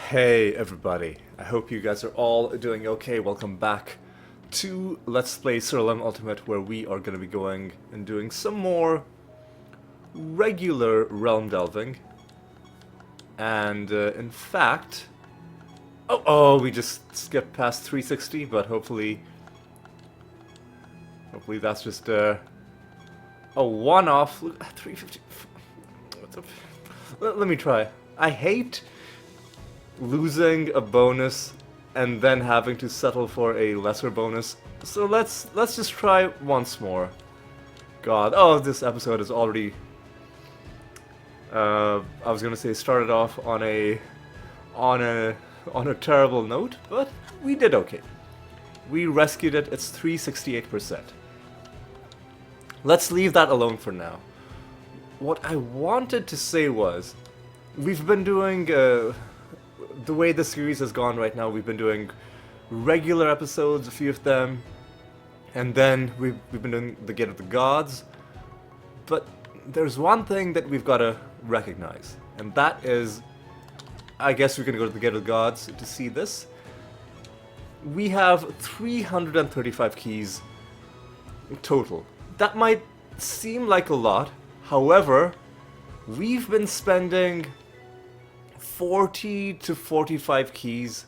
Hey everybody, I hope you guys are all doing okay. Welcome back to Let's Play Siralim Ultimate, where we are going to be going and doing some more regular realm delving. And in fact... we just skipped past 360, but hopefully that's just a one-off. 350... What's up? Let me try. I hate losing a bonus and then having to settle for a lesser bonus. So let's just try once more. God, this episode is already I was gonna say started off on a terrible note, but we did okay. We rescued it. It's 368%. Let's leave that alone for now. What I wanted to say was, we've been doing the way the series has gone right now. We've been doing regular episodes, a few of them, and then we've been doing the Gate of the Gods. But there's one thing that we've got to recognize, and that is, I guess we can go to the Gate of the Gods to see this. We have 335 keys total. That might seem like a lot. However, we've been spending 40 to 45 keys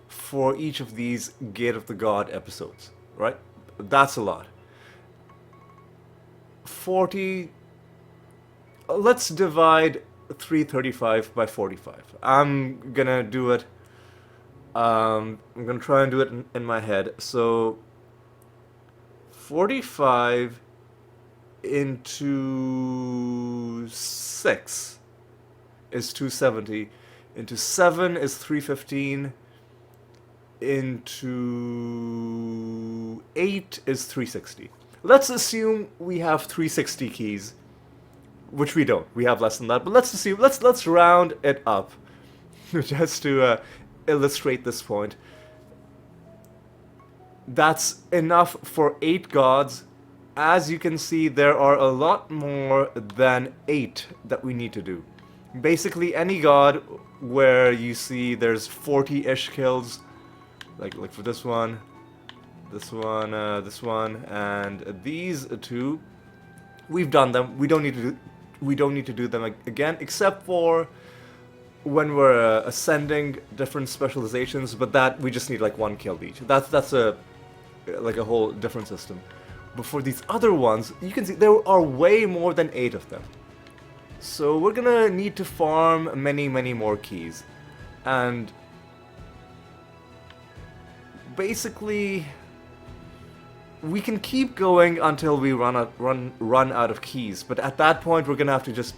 for each of these Gate of the God episodes, right? That's a lot. 40... Let's divide 335 by 45. I'm gonna do it... I'm gonna try and do it in my head. So... 45 into 6 is 270. Into 7 is 315. Into 8 is 360. Let's assume we have 360 keys, which we don't. We have less than that, but let's assume, let's round it up just to illustrate this point. That's enough for 8 gods. As you can see, there are a lot more than 8 that we need to do. Basically, any god where you see there's 40-ish kills, like for this one, this one, and these two, we've done them. We don't need to do them again, except for when we're ascending different specializations. But that we just need like 1 kill each. That's a whole different system. But for these other ones, you can see there are way more than 8 of them. So we're gonna need to farm many more keys. And basically we can keep going until we run out of keys, but at that point we're gonna have to just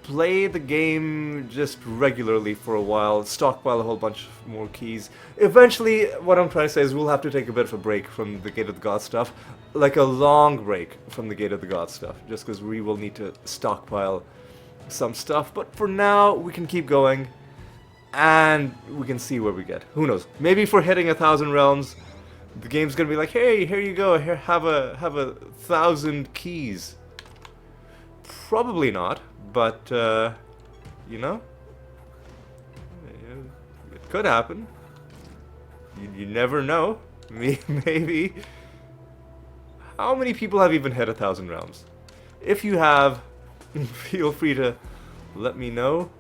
play the game just regularly for a while, stockpile a whole bunch more keys. Eventually, what I'm trying to say is we'll have to take a bit of a break from the Gate of the Gods stuff, like a long break from the Gate of the Gods stuff, just because we will need to stockpile some stuff. But for now, we can keep going, and we can see where we get. Who knows? Maybe if we're hitting 1,000 realms, the game's gonna be like, hey, here you go, here, have a 1,000 keys. Probably not. But, you know, it could happen. You never know. Maybe. How many people have even hit 1,000 realms? If you have, feel free to let me know.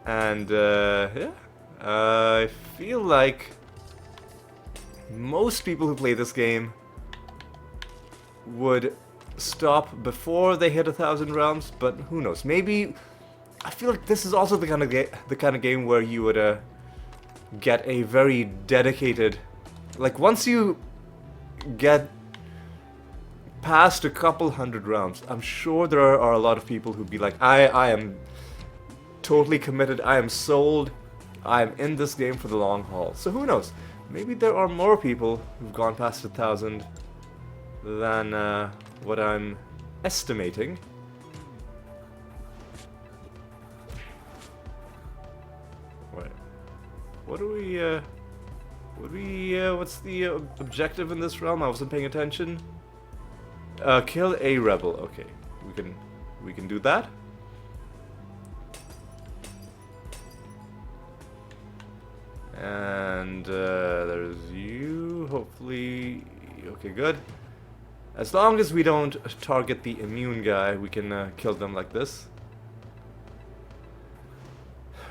And, yeah. I feel like most people who play this game would stop before they hit 1,000 realms, but who knows? Maybe I feel like this is also the kind of game where you would get a very dedicated, like once you get past a couple hundred realms, I'm sure there are a lot of people who'd be like, I am totally committed, I am sold, I am in this game for the long haul. So who knows? Maybe there are more people who've gone past 1,000 than what I'm estimating. Wait, what's the objective in this realm? I wasn't paying attention. Kill a rebel. Okay, we can do that. And there's you, hopefully. Okay, good. As long as we don't target the immune guy, we can kill them like this.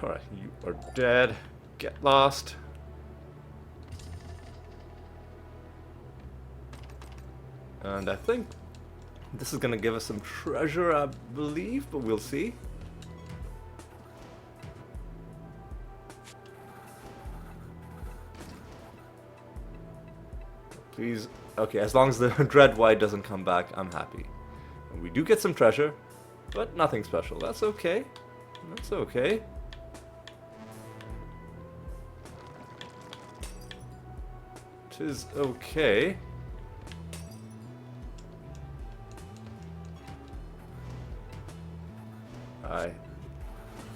Alright, you are dead. Get lost. And I think this is gonna give us some treasure, I believe, but we'll see. Please. Okay, as long as the Dread White doesn't come back, I'm happy. And we do get some treasure, but nothing special. That's okay. That's okay. Tis okay. I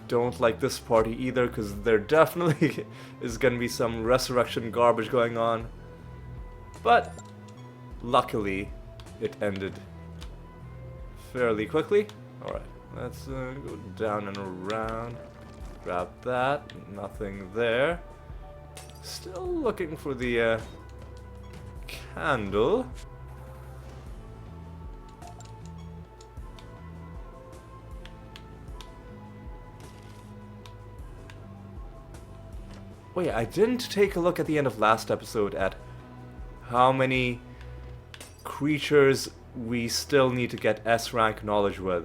don't like this party either, because there definitely is gonna be some resurrection garbage going on. But luckily, it ended fairly quickly. Alright, let's go down and around. Grab that. Nothing there. Still looking for the candle. Oh yeah, I didn't take a look at the end of last episode at how many creatures we still need to get S rank knowledge with.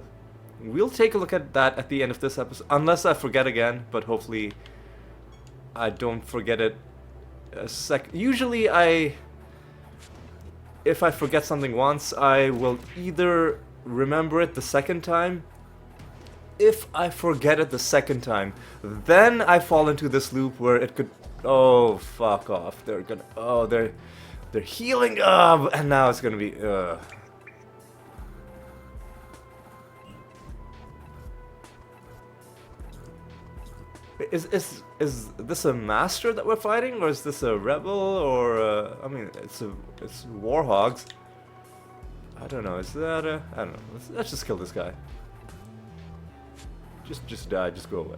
We'll take a look at that at the end of this episode, unless I forget again, but hopefully I don't forget it a sec. Usually if I forget something once, I will either remember it the second time. If I forget it the second time, then I fall into this loop where it could, oh fuck off, they're gonna, oh they're healing up, and now it's gonna be, Is this a master that we're fighting, or is this a rebel, or I mean, it's warhogs. I don't know. Is that a? I don't know. Let's just kill this guy. Just die. Just go away.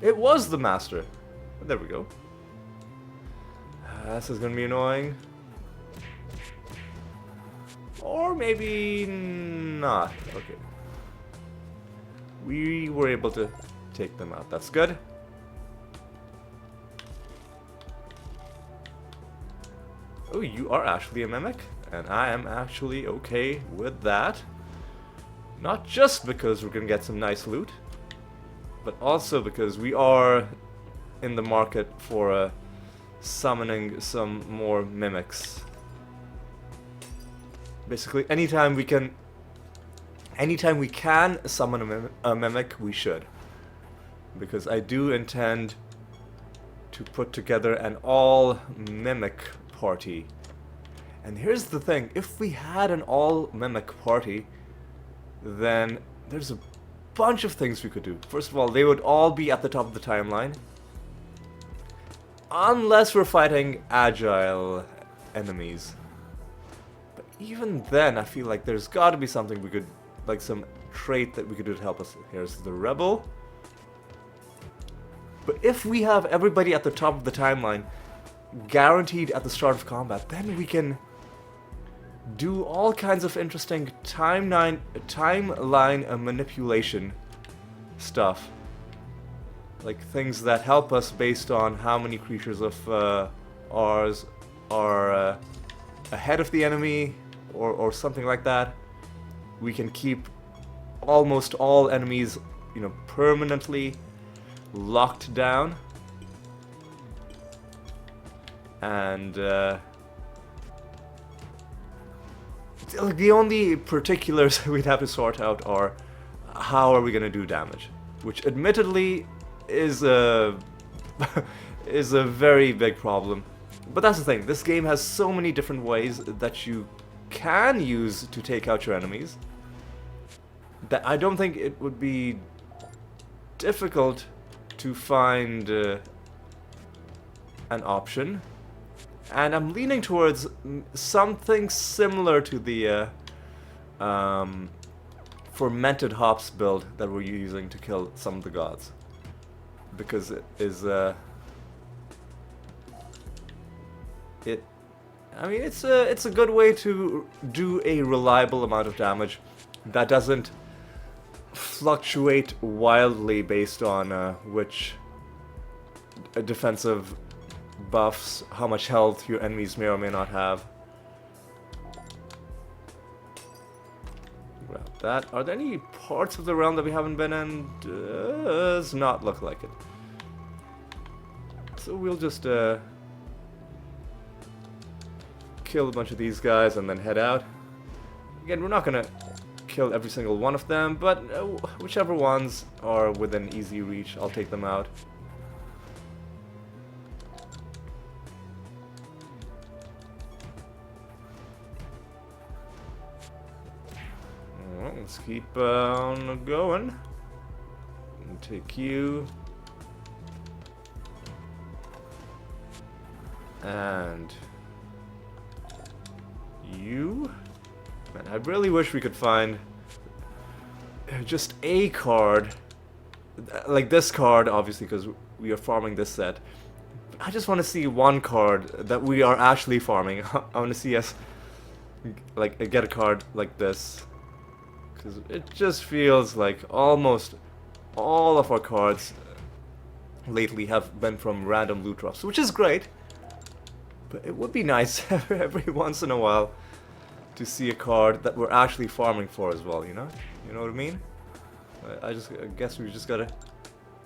It was the master. There we go. This is gonna be annoying. Or maybe not. Okay. We were able to take them out. That's good. Oh, you are actually a mimic, and I am actually okay with that. Not just because we're gonna get some nice loot, but also because we are in the market for summoning some more mimics. Basically, anytime we can summon a mimic, we should. Because I do intend to put together an all-mimic party. And here's the thing, if we had an all-mimic party, then there's a bunch of things we could do. First of all, they would all be at the top of the timeline. Unless we're fighting agile enemies. But even then, I feel like there's gotta be something we could, like some trait that we could do to help us. Here's the rebel. But if we have everybody at the top of the timeline, guaranteed at the start of combat, then we can do all kinds of interesting timeline manipulation stuff. Like things that help us based on how many creatures of ours are ahead of the enemy, or something like that. We can keep almost all enemies, you know, permanently locked down. And the only particulars we'd have to sort out are how are we gonna do damage, which admittedly is a is a very big problem. But that's the thing, this game has so many different ways that you can use to take out your enemies that I don't think it would be difficult to find an option. And I'm leaning towards something similar to the fermented hops build that we're using to kill some of the gods. Because it is it, I mean, it's a good way to do a reliable amount of damage that doesn't fluctuate wildly based on which defensive buffs, how much health your enemies may or may not have. Grab that. Are there any parts of the realm that we haven't been in? Does not look like it. So we'll just kill a bunch of these guys and then head out. Again, we're not gonna kill every single one of them, but whichever ones are within easy reach, I'll take them out. Well, let's keep on going. And take you. And you. Man, I really wish we could find just a card, like this card, obviously, because we are farming this set. I just want to see one card that we are actually farming. I want to see us like get a card like this, because it just feels like almost all of our cards lately have been from random loot drops, which is great. But it would be nice every once in a while to see a card that we're actually farming for as well, you know? You know what I mean? I guess we just gotta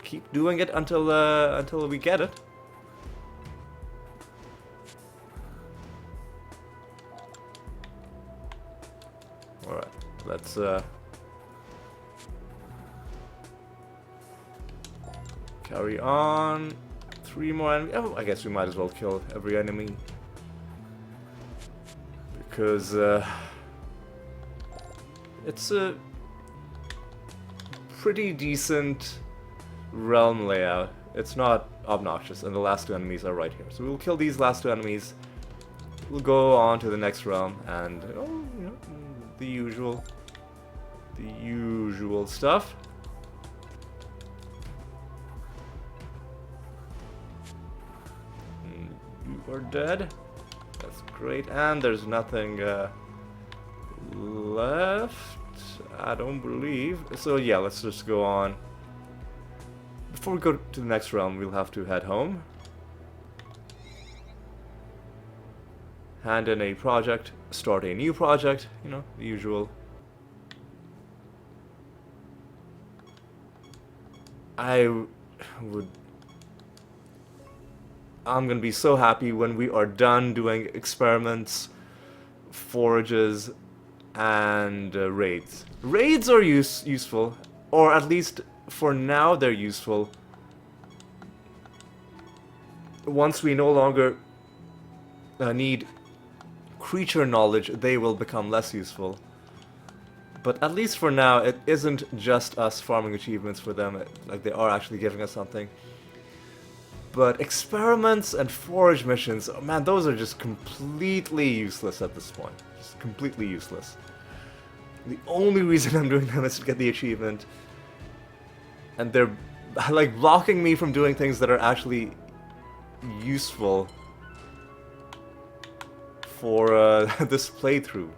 keep doing it until we get it. Alright, let's carry on. 3 more enemies. Oh, I guess we might as well kill every enemy. Because it's a pretty decent realm layout. It's not obnoxious, and the last 2 enemies are right here. So we'll kill these last 2 enemies. We'll go on to the next realm, and you know, the usual stuff. You are dead. That's great, and there's nothing left, I don't believe. So yeah, let's just go on. Before we go to the next realm, we'll have to head home. Hand in a project, start a new project, you know, the usual. I'm gonna be so happy when we are done doing experiments, forages, and raids. Raids are useful, or at least for now they're useful. Once we no longer need creature knowledge, they will become less useful. But at least for now, it isn't just us farming achievements for them, like they are actually giving us something. But experiments and forage missions, oh man, those are just completely useless at this point. Just completely useless. The only reason I'm doing them is to get the achievement. And they're like blocking me from doing things that are actually useful for this playthrough.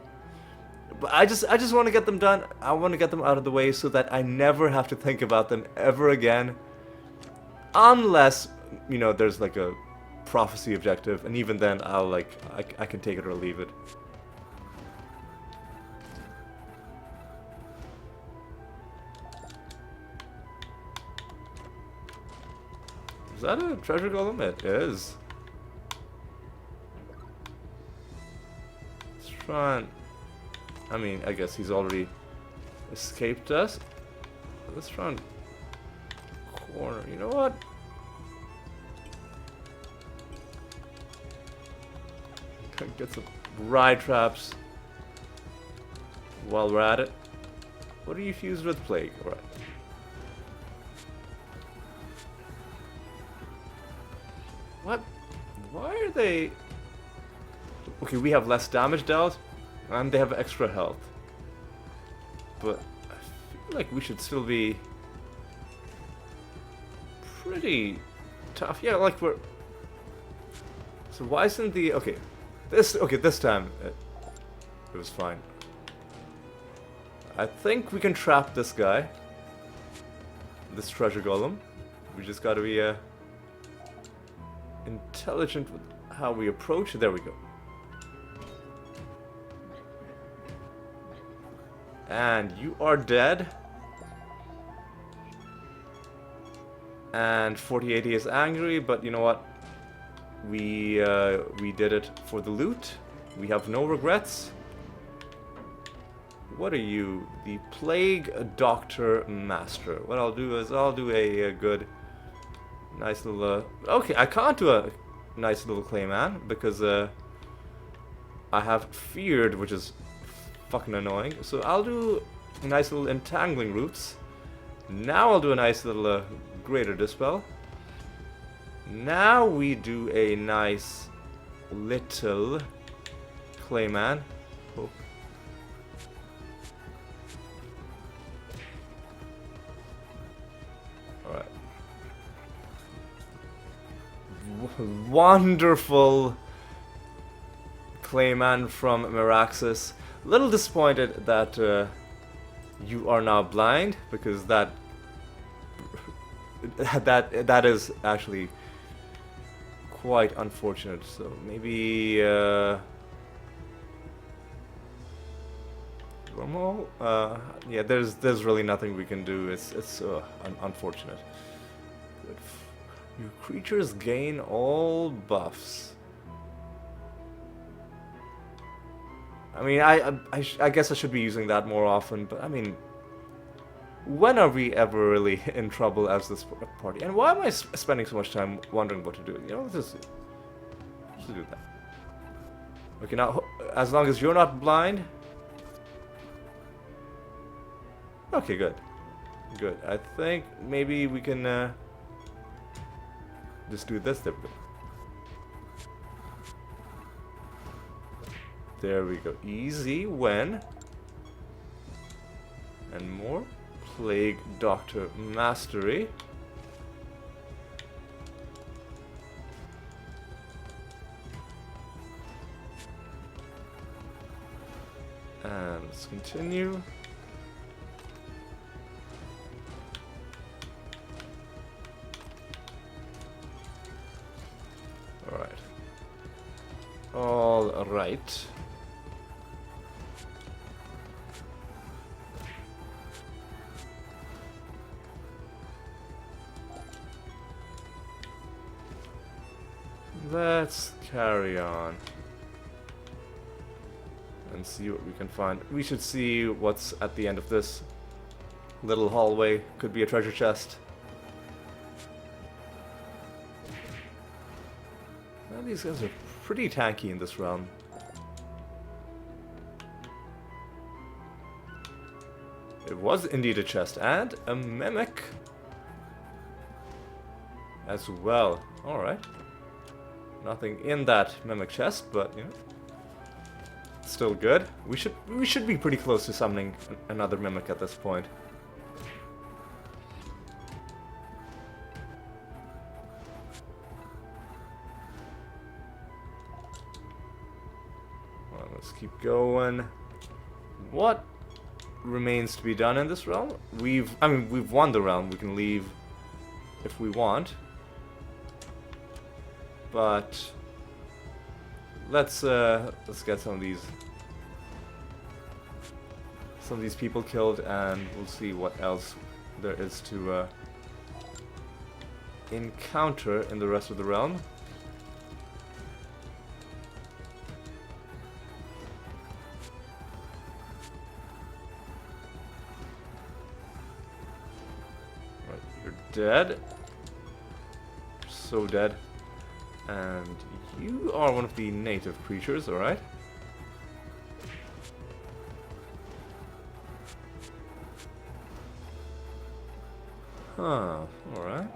But I just want to get them done. I want to get them out of the way so that I never have to think about them ever again. Unless, you know, there's like a prophecy objective, and even then I'll I can take it or leave it. Is that a treasure golem? It is. Let's try and... I mean, I guess he's already escaped us. Let's try and corner. You know what? Get some ride traps while we're at it. What are you fused with? Plague. Alright. What? Why are they... Okay, we have less damage dealt, and they have extra health. But I feel like we should still be pretty tough. Yeah, like we're So why isn't the... Okay. This time it was fine. I think we can trap this guy. This treasure golem. We just gotta be intelligent with how we approach it. There we go. And you are dead. And 4080 is angry, but you know what? We did it for the loot. We have no regrets. What are you? The Plague Doctor Master. What I'll do is I'll do a good, nice little... okay, I can't do a nice little Clayman because I have Feared, which is fucking annoying. So I'll do nice little Entangling Roots. Now I'll do a nice little Greater Dispel. Now we do a nice little Clayman. Oh. Alright. Wonderful Clayman from Meraxis. Little disappointed that you are now blind, because that is actually quite unfortunate. So maybe normal. Yeah, there's really nothing we can do. It's unfortunate. Good. Your creatures gain all buffs. I mean, I guess I should be using that more often, but I mean, when are we ever really in trouble as this party? And why am I spending so much time wondering what to do? You know, let's just do that. Okay, now, as long as you're not blind. Okay, good. Good. I think maybe we can just do this. There we go. There we go. Easy win. And more Plague Doctor Mastery. And let's continue. Alright. All right. Let's carry on and see what we can find. We should see what's at the end of this little hallway. Could be a treasure chest. Well, these guys are pretty tanky in this realm. It was indeed a chest and a mimic as well. Alright. Nothing in that mimic chest, but you know, still good. We should be pretty close to summoning another mimic at this point. Well, let's keep going. What remains to be done in this realm? We've won the realm. We can leave if we want. But let's get some of these people killed, and we'll see what else there is to encounter in the rest of the realm. Right, you're dead. So dead. And you are one of the native creatures, alright? Huh, alright.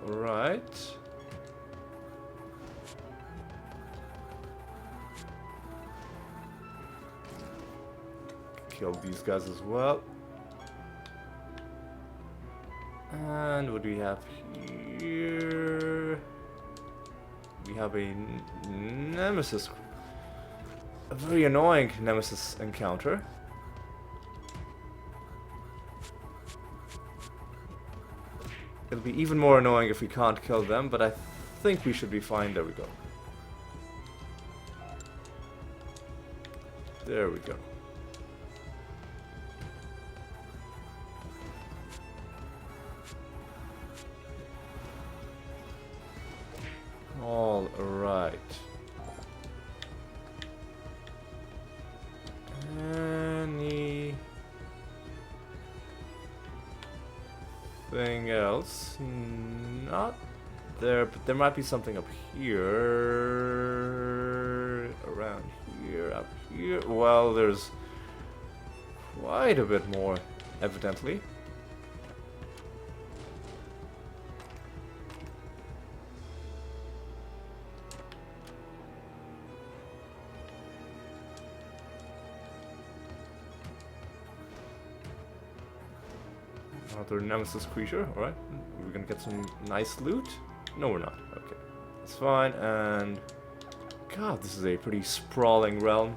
Alright. kill these guys as well. And what do we have here? We have a nemesis. A very annoying nemesis encounter. It'll be even more annoying if we can't kill them, but I think we should be fine. There we go. There we go. All right. Anything else? Not there, but there might be something up here, around here, up here. Well, there's quite a bit more, evidently. Another nemesis creature, alright. We're gonna get some nice loot. No, we're not. Okay. That's fine, and... God, this is a pretty sprawling realm.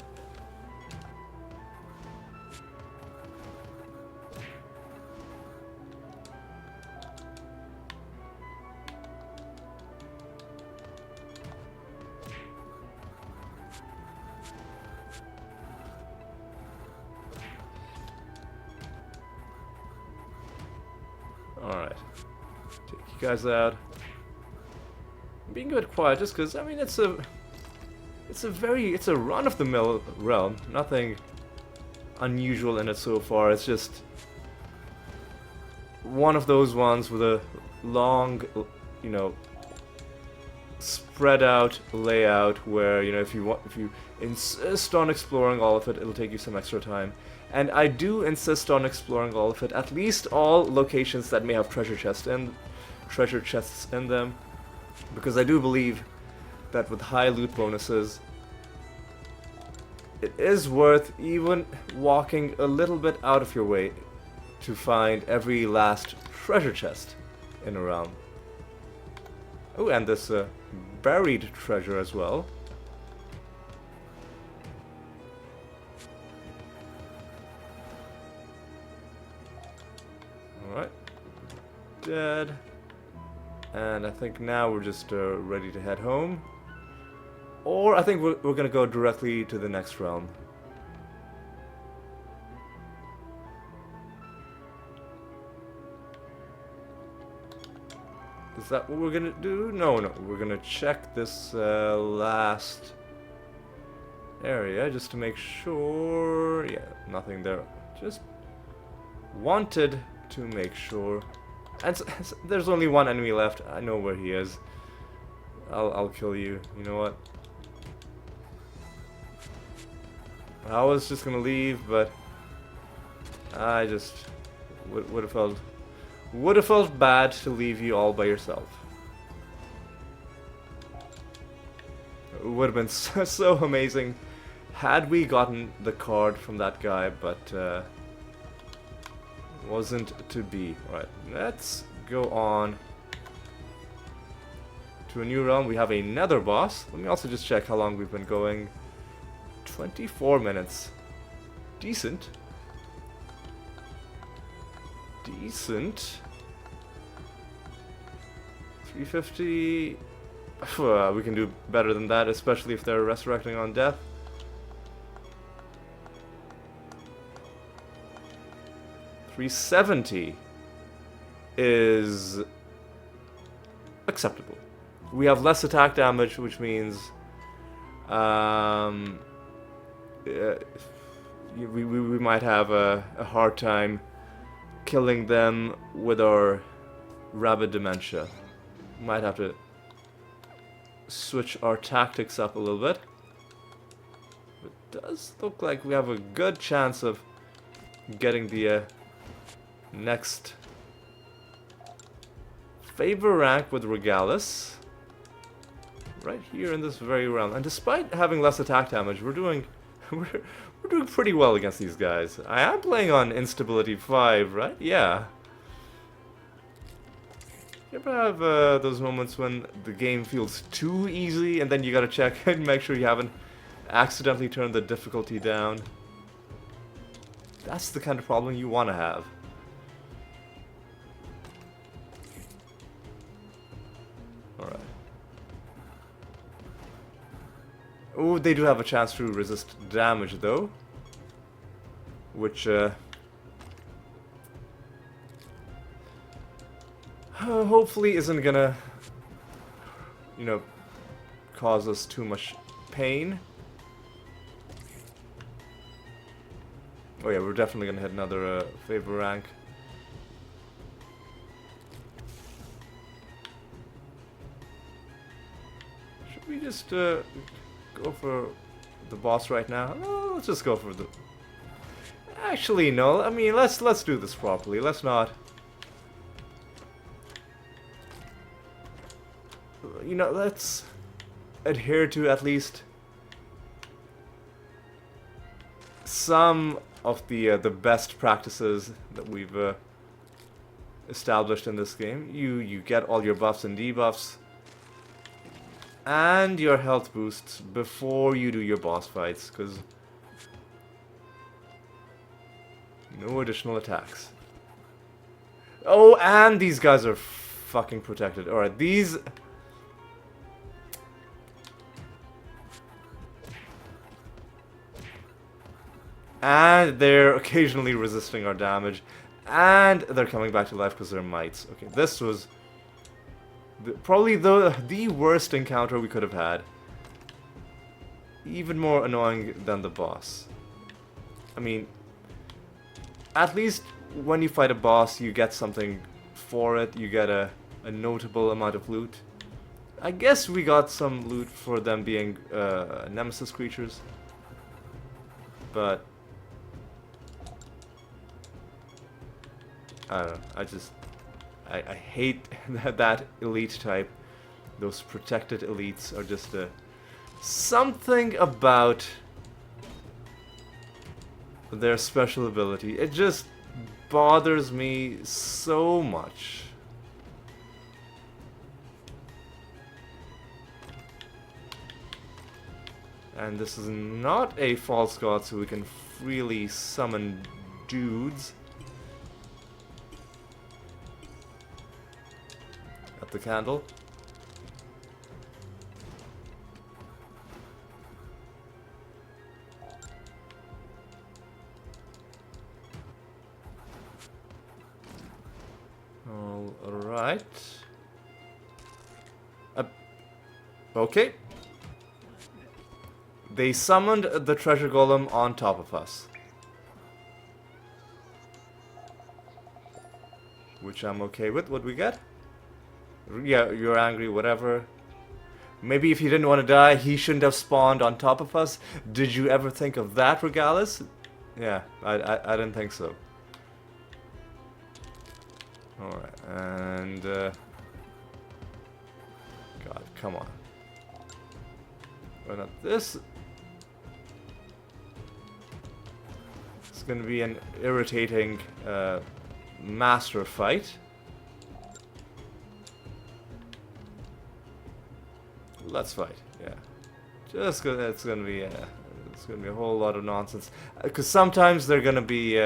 Alright. Take you guys out. I'm being a bit quiet just because, I mean, it's a run-of-the-mill realm. Nothing unusual in it so far. It's just one of those ones with a long, you know, spread out layout where, you know, if you insist on exploring all of it, it'll take you some extra time. And I do insist on exploring all of it, at least all locations that may have treasure chests in them, because I do believe that with high loot bonuses, it is worth even walking a little bit out of your way to find every last treasure chest in a realm. Oh, and this buried treasure as well. Alright. Dead. And I think now we're just ready to head home. Or I think we're gonna go directly to the next realm. Is that what we're gonna do? No, we're gonna check this last area just to make sure. Yeah, nothing there. Just wanted to make sure. And there's only one enemy left. I know where he is. I'll kill you. You know what? I was just gonna leave, but I just would have felt bad to leave you all by yourself. It would have been so amazing had we gotten the card from that guy, but wasn't to be. Right, let's go on to a new realm. We have a nether boss. Let me also just check how long we've been going. 24 minutes. Decent. Decent. 350. We can do better than that, especially if they're resurrecting on death. 370 is acceptable. We have less attack damage, which means we might have a hard time killing them with our rabid dementia. Might have to switch our tactics up a little bit. It does look like we have a good chance of getting the next favor rank with Regalis right here in this very realm. And despite having less attack damage, we're doing we're doing pretty well against these guys. I am playing on instability 5, right? Yeah. You ever have those moments when the game feels too easy and then you gotta check and make sure you haven't accidentally turned the difficulty down? That's the kind of problem you want to have. Alright. Oh, they do have a chance to resist damage though. Which, hopefully isn't gonna, you know, cause us too much pain. Oh yeah, we're definitely gonna hit another favor rank. Should we just go for the boss right now? Oh, let's just go for the... Actually, no. I mean, let's do this properly. Let's not... You know, let's adhere to at least some of the best practices that we've established in this game. You get all your buffs and debuffs and your health boosts before you do your boss fights, because no additional attacks. Oh, and these guys are fucking protected. Alright, these... And they're occasionally resisting our damage. And they're coming back to life because they're mites. Okay, this was probably the worst encounter we could have had. Even more annoying than the boss. I mean, at least when you fight a boss, you get something for it. You get a notable amount of loot. I guess we got some loot for them being nemesis creatures. But... I don't know, I hate that elite type. Those protected elites are just something about their special ability. It just bothers me so much. And this is not a false god, so we can freely summon dudes. The candle. All right. Okay. They summoned the treasure golem on top of us, which I'm okay with. What we get? Yeah, you're angry, whatever. Maybe if he didn't want to die, he shouldn't have spawned on top of us. Did you ever think of that, Regalis? Yeah, I didn't think so. Alright, and... God, come on. But not this... It's gonna be an irritating master fight. Let's fight. Yeah, it's gonna be a whole lot of nonsense. Because sometimes they're gonna be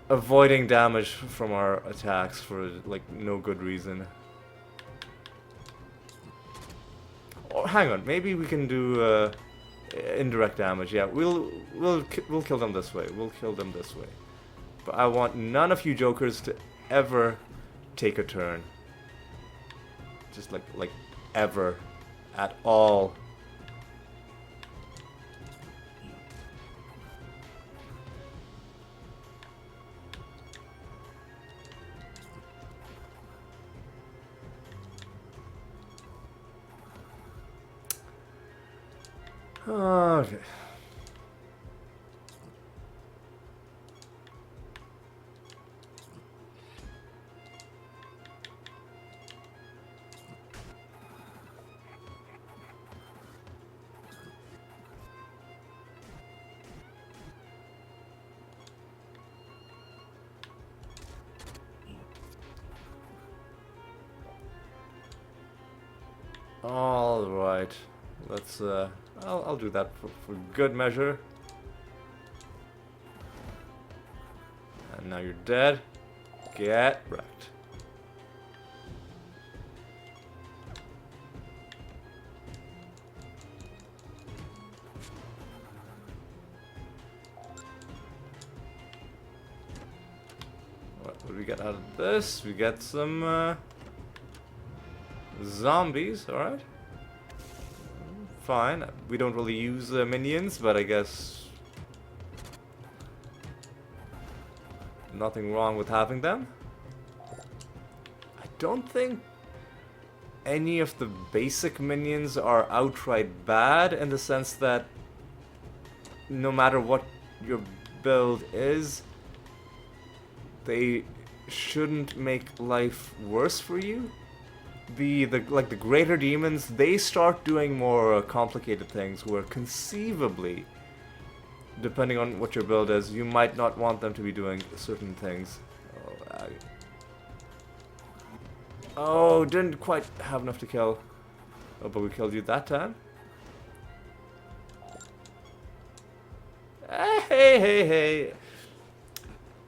avoiding damage from our attacks for like no good reason. Or hang on, maybe we can do indirect damage. Yeah, we'll kill them this way. We'll kill them this way. But I want none of you jokers to ever take a turn. Just like ever at all. Okay. All right. Let's. I'll do that for good measure. And now you're dead. Get wrecked. What do we get out of this? We get some zombies, alright. Fine. We don't really use minions, but I guess nothing wrong with having them. I don't think any of the basic minions are outright bad in the sense that no matter what your build is, they shouldn't make life worse for you. The greater demons, they start doing more complicated things where conceivably, depending on what your build is, you might not want them to be doing certain things. Oh, didn't quite have enough to kill. Oh, but we killed you that time. Hey.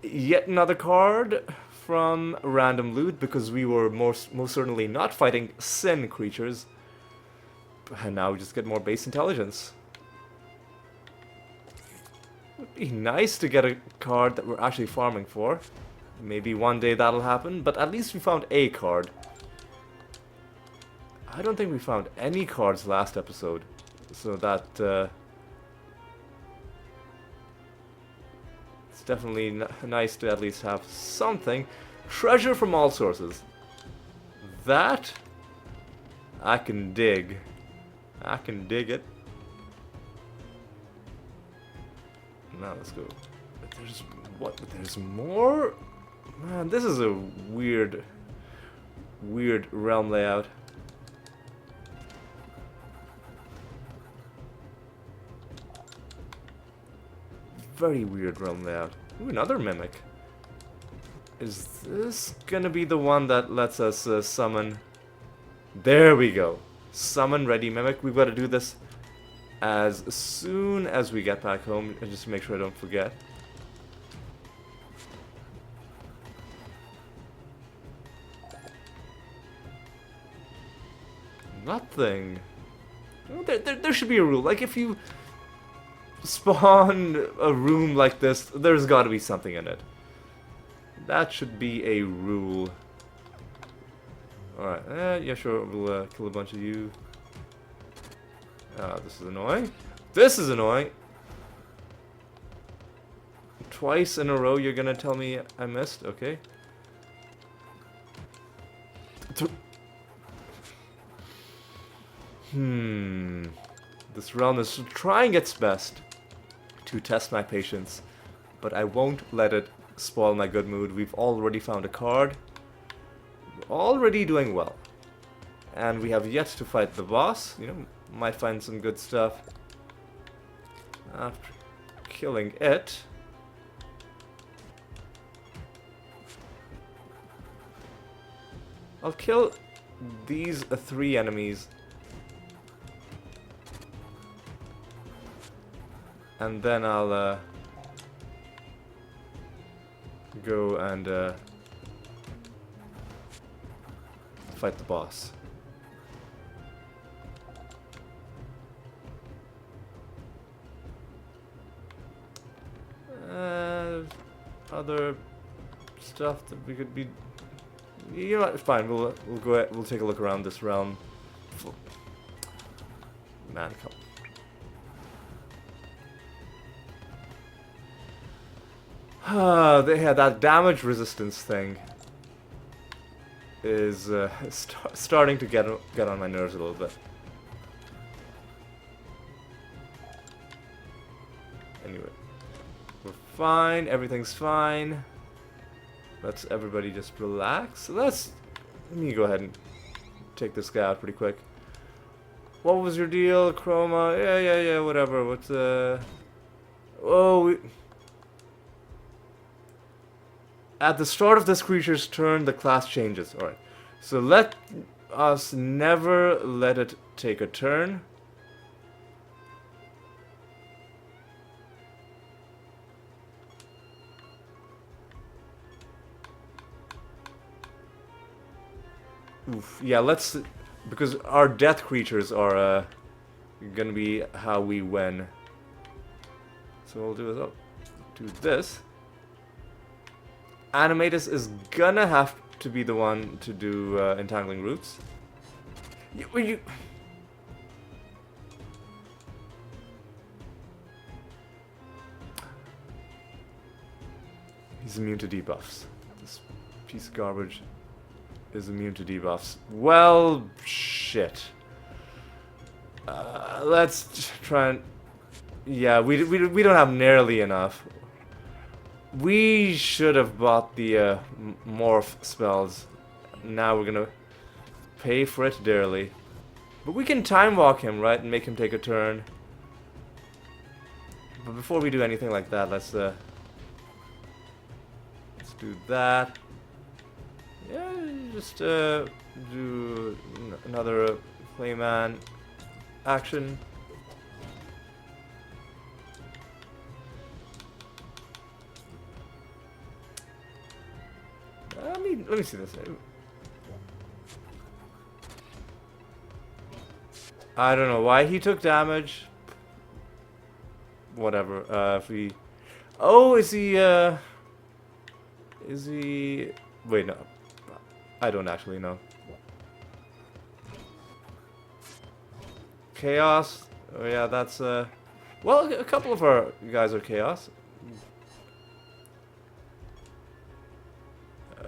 Yet another card from random loot, because we were most certainly not fighting sin creatures. And now we just get more base intelligence. Would be nice to get a card that we're actually farming for. Maybe one day that'll happen, but at least we found a card. I don't think we found any cards last episode, so that it's definitely nice to at least have something. Treasure from all sources. That I can dig. I can dig it. Now let's go. But there's what? There's more? Man, this is a weird realm layout. Very weird realm layout. Ooh, another mimic. Is this gonna be the one that lets us summon? There we go. Summon ready mimic. We've got to do this as soon as we get back home, and just to make sure I don't forget. Nothing. Oh, there should be a rule. Like if you spawn a room like this, there's got to be something in it. That should be a rule. Alright, yeah, sure, we'll kill a bunch of you. This is annoying. This is annoying! Twice in a row you're gonna tell me I missed? Okay. This realm is trying its best to test my patience, but I won't let it spoil my good mood. We've already found a card. We're already doing well. And we have yet to fight the boss. You know, might find some good stuff after killing it. I'll kill these 3 enemies. And then I'll go and fight the boss. Other stuff that we could be. You know what? Fine. We'll go ahead, we'll take a look around this realm. Man, come. They had that damage resistance thing. Is starting to get on my nerves a little bit. Anyway, we're fine. Everything's fine. Let's everybody just relax. Let me go ahead and take this guy out pretty quick. What was your deal, Chroma? Yeah, whatever. What's at the start of this creature's turn, the class changes. Alright. So us never let it take a turn. Oof, yeah, let's... Because our death creatures are gonna be how we win. So what we'll do is I'll do this. Animatus is gonna have to be the one to do Entangling Roots. You... He's immune to debuffs. This piece of garbage is immune to debuffs. Well, shit. Let's try and... Yeah, we don't have nearly enough. We should have bought the morph spells. Now we're gonna pay for it dearly. But we can time walk him, right, and make him take a turn. But before we do anything like that, let's do that. Yeah, just do another Playman action. Let me see this. I don't know why he took damage. Whatever. If we... Oh, is he... Is he... Wait, no. I don't actually know. Chaos. Oh yeah, that's... Well, a couple of our guys are Chaos.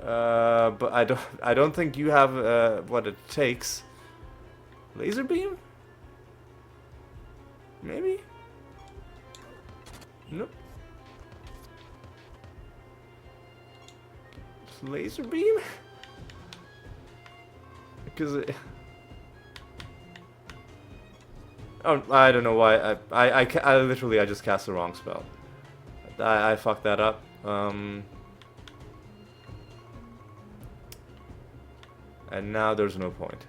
But I don't think you have what it takes. Laser beam? Maybe? Nope. Laser beam? Because it... Oh, I don't know why. I literally just cast the wrong spell. I fucked that up. And now there's no point.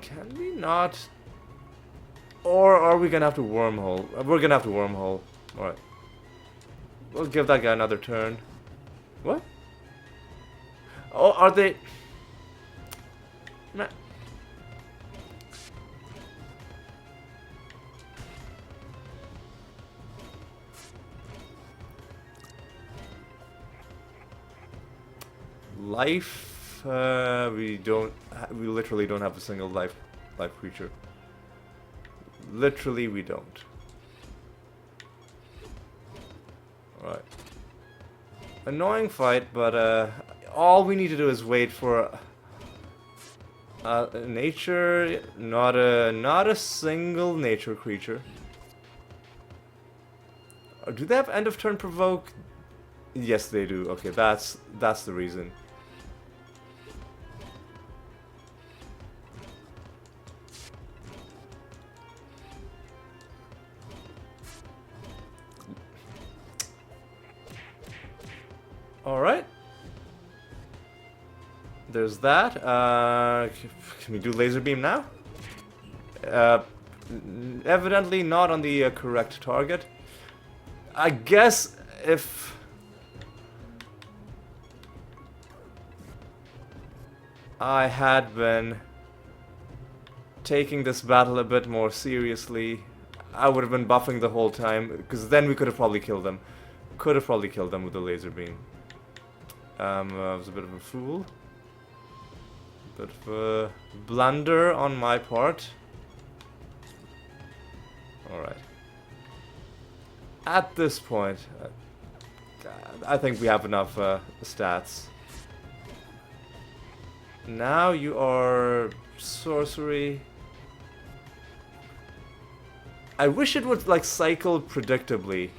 Can we not? Or are we gonna have to wormhole? We're gonna have to wormhole. Alright. We'll give that guy another turn. What? Oh, are they... Nah. Life? We literally don't have a single life creature. Literally, we don't. Alright. Annoying fight, but all we need to do is wait for nature, not a single nature creature. Do they have end of turn provoke? Yes, they do. Okay, that's the reason. All right. There's that. Can we do laser beam now? Evidently not on the correct target. I guess if I had been taking this battle a bit more seriously, I would have been buffing the whole time, because then we could have probably killed them. Could have probably killed them with the laser beam. I was a bit of a fool. Bit of a blunder on my part. Alright. At this point, I think we have enough stats. Now you are sorcery. I wish it would like cycle predictably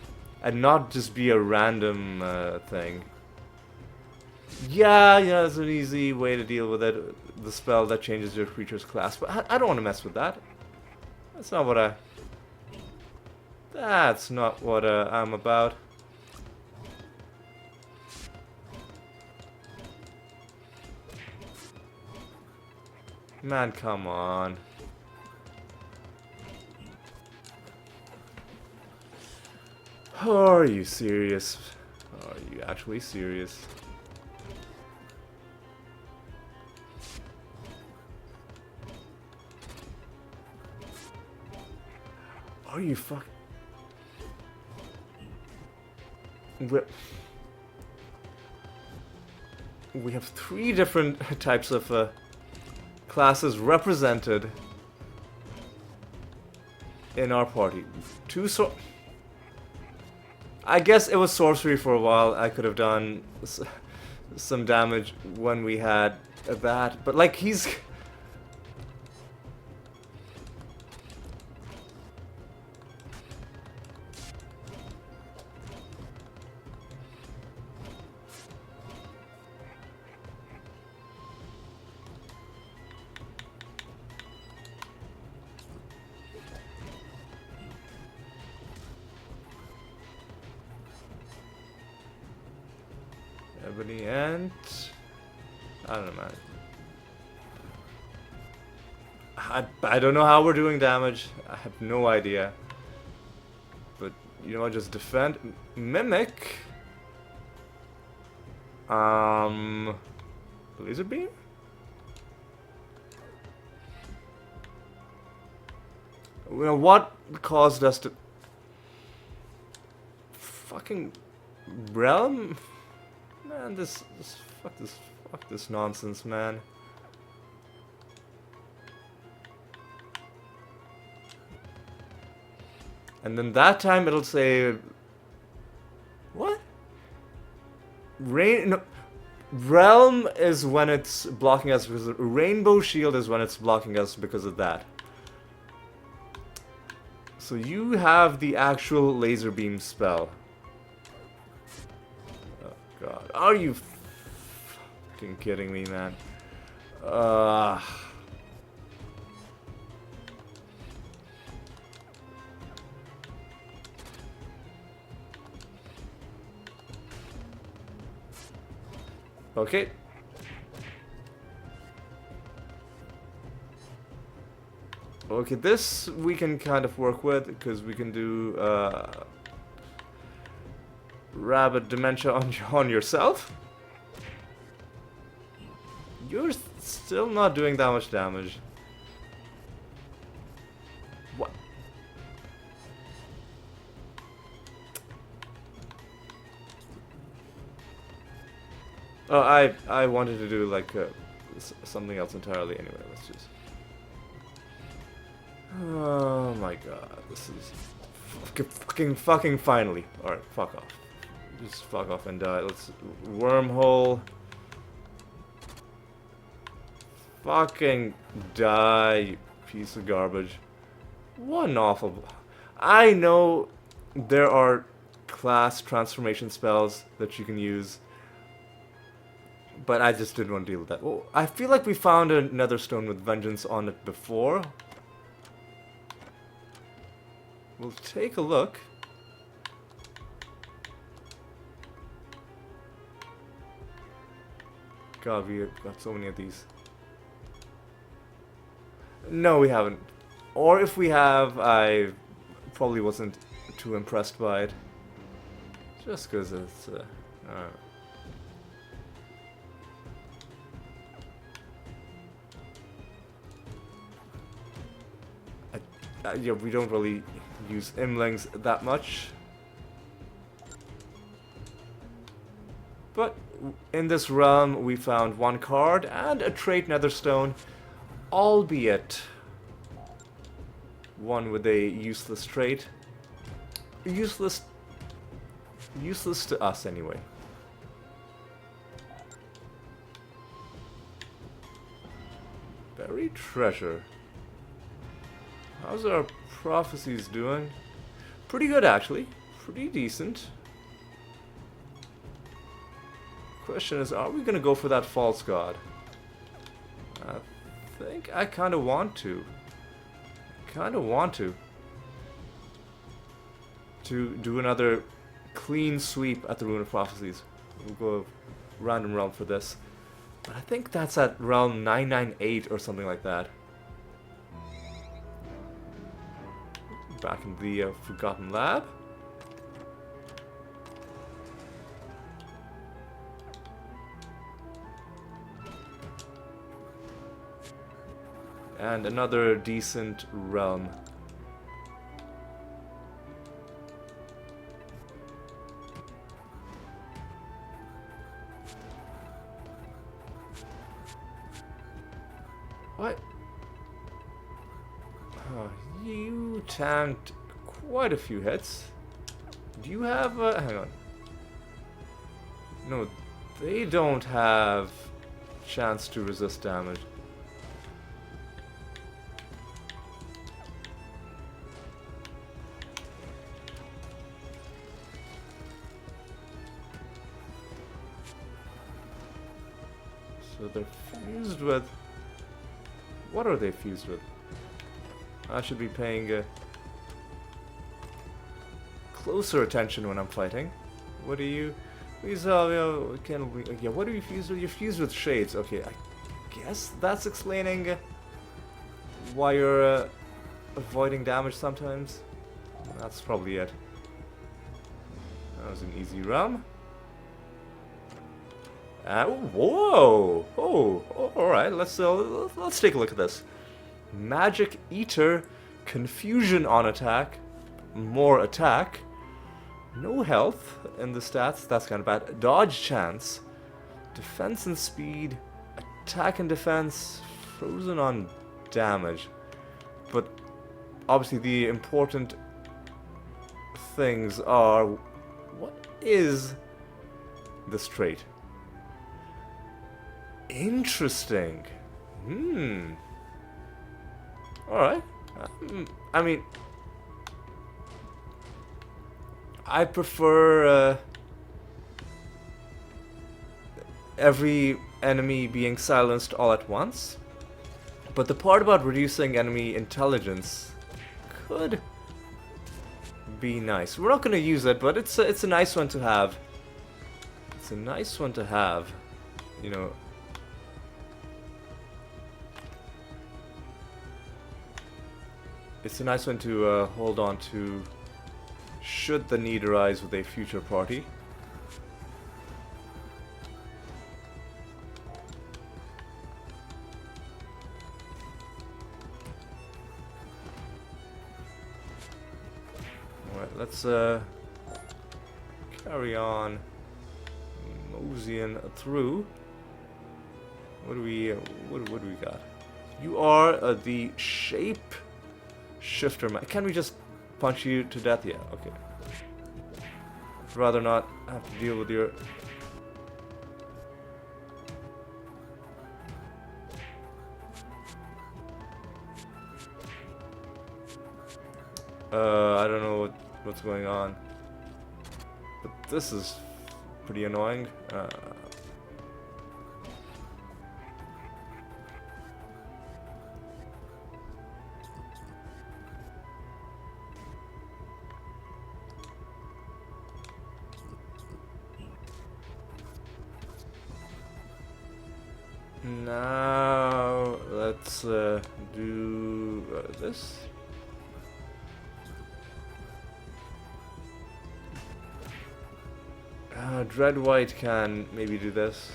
and not just be a random thing. Yeah, it's an easy way to deal with it. The spell that changes your creature's class. But I don't want to mess with that. That's not what I... That's not what I'm about. Man, come on. Are you serious? Are you actually serious? Are you fuck? We have 3 different types of classes represented in our party. 2 I guess it was sorcery for a while. I could have done some damage when we had that, but like he's... Ebony and... I don't know, man. I don't know how we're doing damage. I have no idea. But, you know, just defend... Mimic? Laser beam? You know, what caused us to... Fucking... Realm? Man, fuck this nonsense, man. And then that time it'll say... What? No, Realm is when it's blocking us because... Rainbow Shield is when it's blocking us because of that. So you have the actual laser beam spell. God, are you fucking kidding me, man? Okay. Okay, this we can kind of work with because we can do Rabbit dementia on yourself. You're still not doing that much damage. What? Oh, I wanted to do like something else entirely. Anyway, let's just. Oh my god, this is fucking finally. All right, fuck off. Just fuck off and die. Let's wormhole. Fucking die, you piece of garbage. What an awful... I know there are class transformation spells that you can use, but I just didn't want to deal with that. Oh, I feel like we found another stone with vengeance on it before. We'll take a look. God, we have got so many of these. No, we haven't. Or if we have, I probably wasn't too impressed by it. Just because it's... yeah, we don't really use Imlings that much. But in this realm, we found 1 card and a trait Netherstone, albeit one with a useless trait. Useless to us anyway. Buried treasure. How's our prophecies doing? Pretty good, actually. Pretty decent. Question is, are we gonna go for that false god? I think I kind of want to. To do another clean sweep at the Rune of Prophecies. We'll go random realm for this. But I think that's at realm 998 or something like that. Back in the Forgotten Lab. And another decent realm. What? Oh, you tanked quite a few hits. Do you have hang on. No, they don't have chance to resist damage. So they're fused with... What are they fused with? I should be paying closer attention when I'm fighting. What are you... yeah, what are you fused with? You're fused with shades. Okay, I guess that's explaining why you're avoiding damage sometimes. That's probably it. That was an easy realm. Whoa! Oh, alright, let's take a look at this. Magic Eater, Confusion on attack, more attack, no health in the stats, that's kind of bad. Dodge chance, defense and speed, attack and defense, frozen on damage. But obviously the important things are, what is this trait? Interesting. Alright. I mean, I prefer every enemy being silenced all at once. But the part about reducing enemy intelligence could be nice. We're not going to use it, but it's a nice one to have. It's a nice one to have. You know. It's a nice one to hold on to should the need arise with a future party. Alright, let's carry on moseying through. What do we got? You are the shape shifter man. Can we just punch you to death? Yeah, okay. I'd rather not have to deal with your... I don't know what's going on. But this is pretty annoying. Now let's do this. Dread White can maybe do this,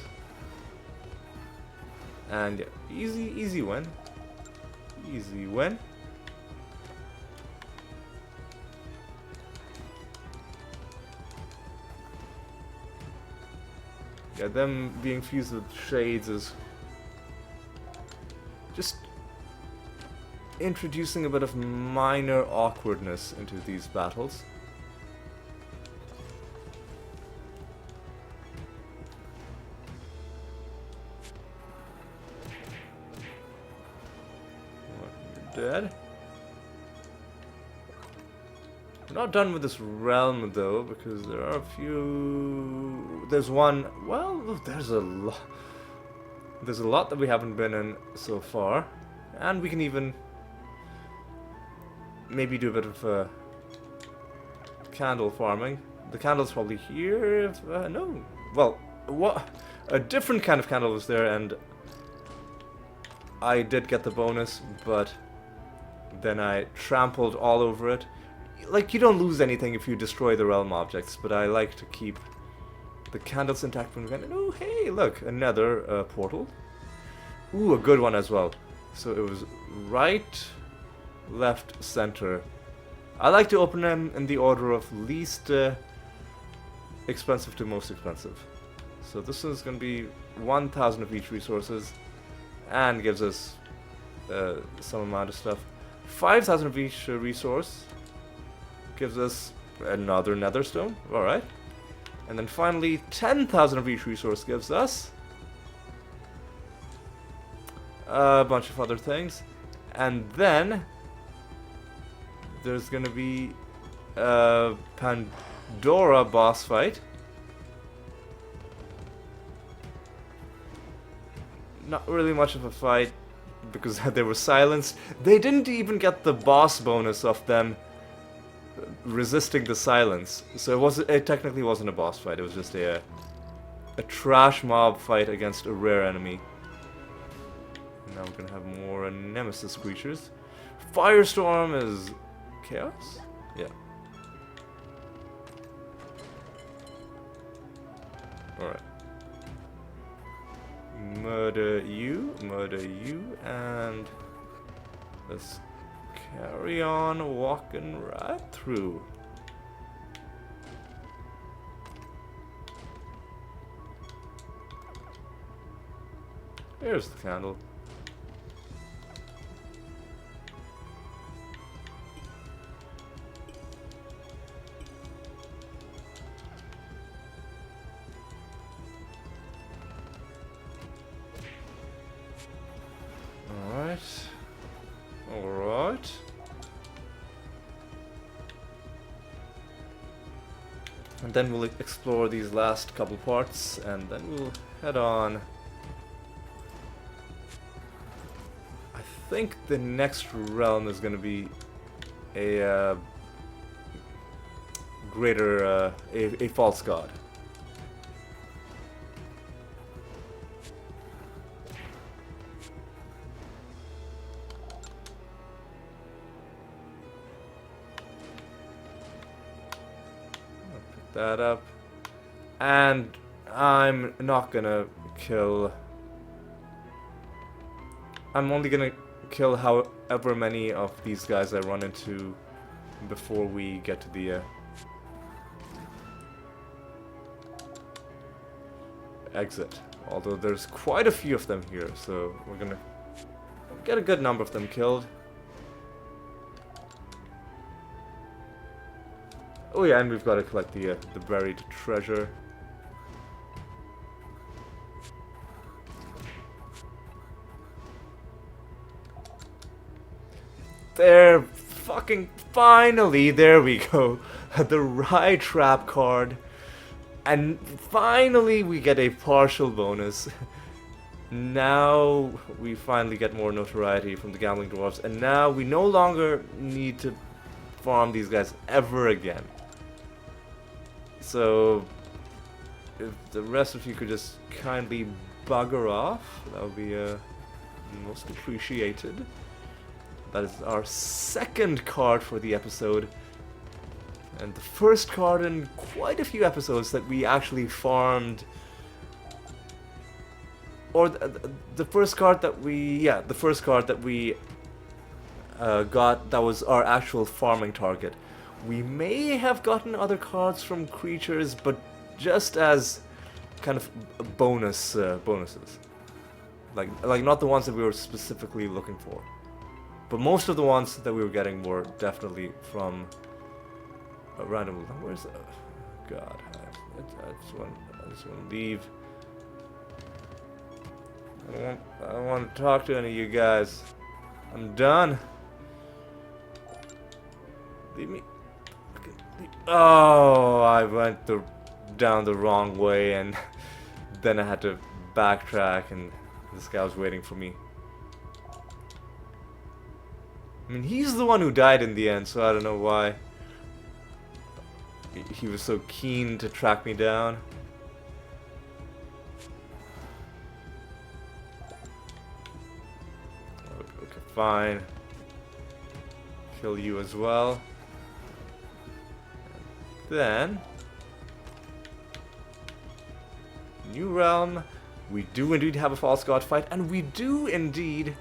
and yeah, easy win. Easy win. Yeah, them being fused with shades is just introducing a bit of minor awkwardness into these battles. You're dead. not done with this realm though, because there are a few. There's one. Well, there's a lot. There's a lot that we haven't been in so far, and we can even maybe do a bit of candle farming. The candle's probably here. If, no. Well, what? A different kind of candle was there, and I did get the bonus, but then I trampled all over it. Like, you don't lose anything if you destroy the realm objects, but I like to keep the candles intact when we can. Oh, hey, look, another portal. Ooh, a good one as well. So it was right, left, center. I like to open them in the order of least expensive to most expensive. So this is going to be 1,000 of each resources, and gives us some amount of stuff. 5,000 of each resource gives us another netherstone. Alright. And then finally 10,000 of each resource gives us a bunch of other things. And then there's gonna be a Pandora boss fight. Not really much of a fight because they were silenced. They didn't even get the boss bonus of them resisting the silence. So it technically wasn't a boss fight. It was just a trash mob fight against a rare enemy. Now we're gonna have more nemesis creatures. Firestorm is chaos? Yeah. Alright. Murder you, and let's carry on walking right through. Here's the candle. Alright. And then we'll explore these last couple parts, and then we'll head on. I think the next realm is going to be a greater, a false god. That up, and I'm not gonna kill. I'm only gonna kill however many of these guys I run into before we get to the exit. Although there's quite a few of them here, so we're gonna get a good number of them killed. Oh yeah, and we've got to collect the buried treasure. There, fucking finally, there we go. The right trap card. And finally we get a partial bonus. Now we finally get more notoriety from the Gambling Dwarves, and now we no longer need to farm these guys ever again. So, if the rest of you could just kindly bugger off, that would be most appreciated. That is our second card for the episode, and the first card in quite a few episodes that we actually farmed. Or the first card that we, the first card that we got that was our actual farming target. We may have gotten other cards from creatures, but just as kind of bonuses. Like not the ones that we were specifically looking for. But most of the ones that we were getting were definitely from a random. Where's the? God, I just want to leave. I don't want to talk to any of you guys. I'm done. Leave me. Oh, I went down the wrong way, and then I had to backtrack, and this guy was waiting for me. I mean, he's the one who died in the end, so I don't know why he was so keen to track me down. Okay, fine. Kill you as well. Then, new realm. We do indeed have a false god fight, and we do indeed,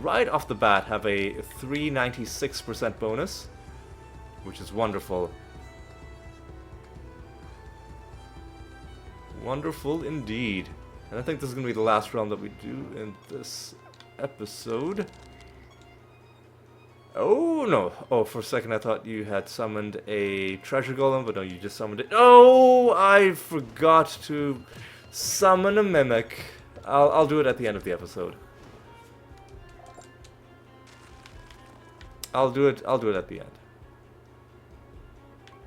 right off the bat, have a 396% bonus, which is wonderful. Wonderful indeed. And I think this is going to be the last realm that we do in this episode. Oh, no. Oh, for a second I thought you had summoned a treasure golem, but no, you just summoned it. Oh, I forgot to summon a mimic. I'll do it at the end of the episode. I'll do it at the end.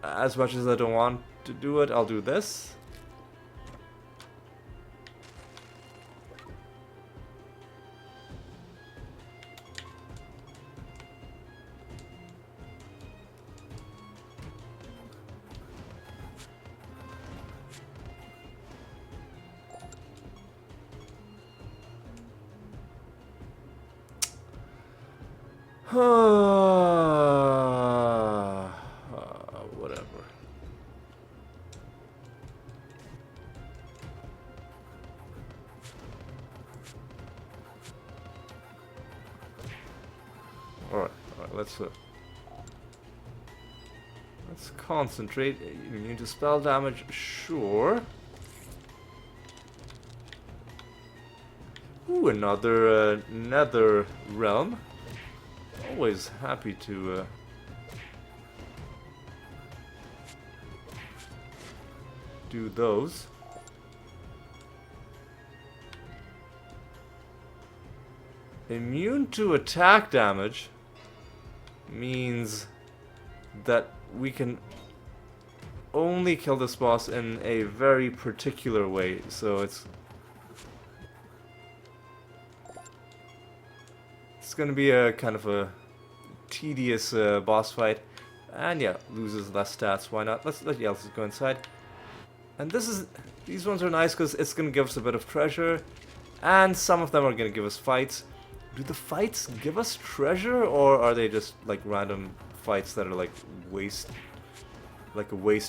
As much as I don't want to do it, I'll do this. Whatever. Alright, let's concentrate. Immune to spell damage, sure. Ooh, another nether realm. Always happy to do those. Immune to attack damage means that we can only kill this boss in a very particular way, so it's gonna be a kind of a tedious boss fight, and yeah, loses less stats. Why not? Let's go inside. And these ones are nice because it's gonna give us a bit of treasure, and some of them are gonna give us fights. Do the fights give us treasure, or are they just like random fights that are like a waste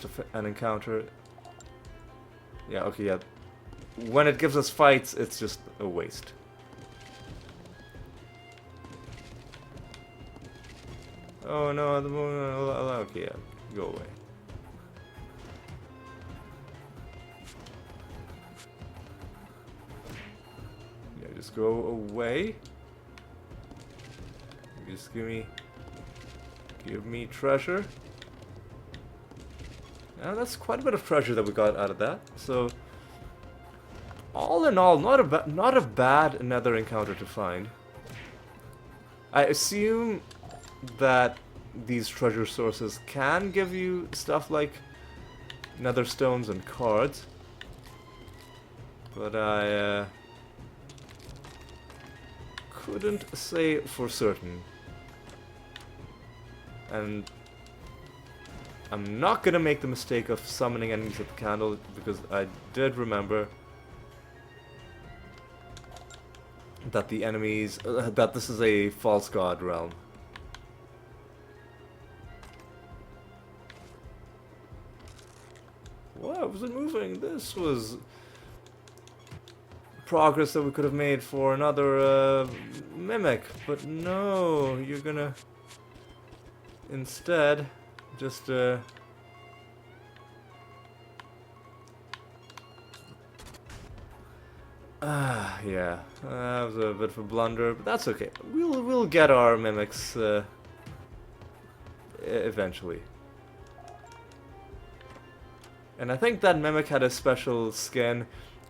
of an encounter? Yeah, okay, yeah. When it gives us fights, it's just a waste. Oh no, the moon. Okay, yeah, go away. Yeah, just go away. Just give me treasure. Now that's quite a bit of treasure that we got out of that. So, all in all, not a bad nether encounter to find. I assume that these treasure sources can give you stuff like nether stones and cards, but I couldn't say for certain. And I'm not gonna make the mistake of summoning enemies at the candle, because I did remember that the enemies that this is a false god realm. Why was it moving? This was progress that we could have made for another mimic, but no, you're gonna instead just yeah, that was a bit of a blunder, but that's okay. We'll get our mimics eventually. And I think that mimic had a special skin,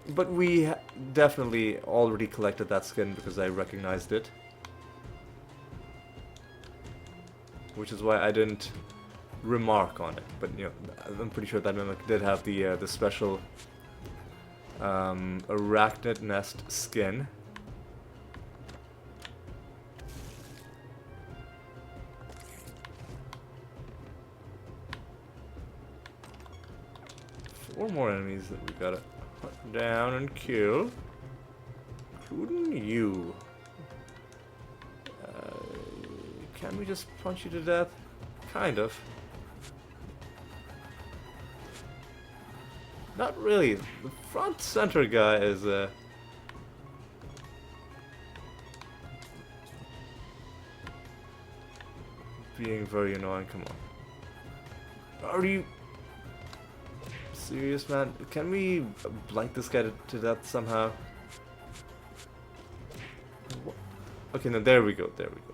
but we definitely already collected that skin because I recognized it. Which is why I didn't remark on it. But you know, I'm pretty sure that mimic did have the special arachnid nest skin. Four more enemies that we gotta hunt down and kill, including you. Can we just punch you to death? Kind of. Not really. The front center guy is being very annoying. Come on. Are you serious, man? Can we blight this guy to death somehow? Okay, no, there we go. There we go.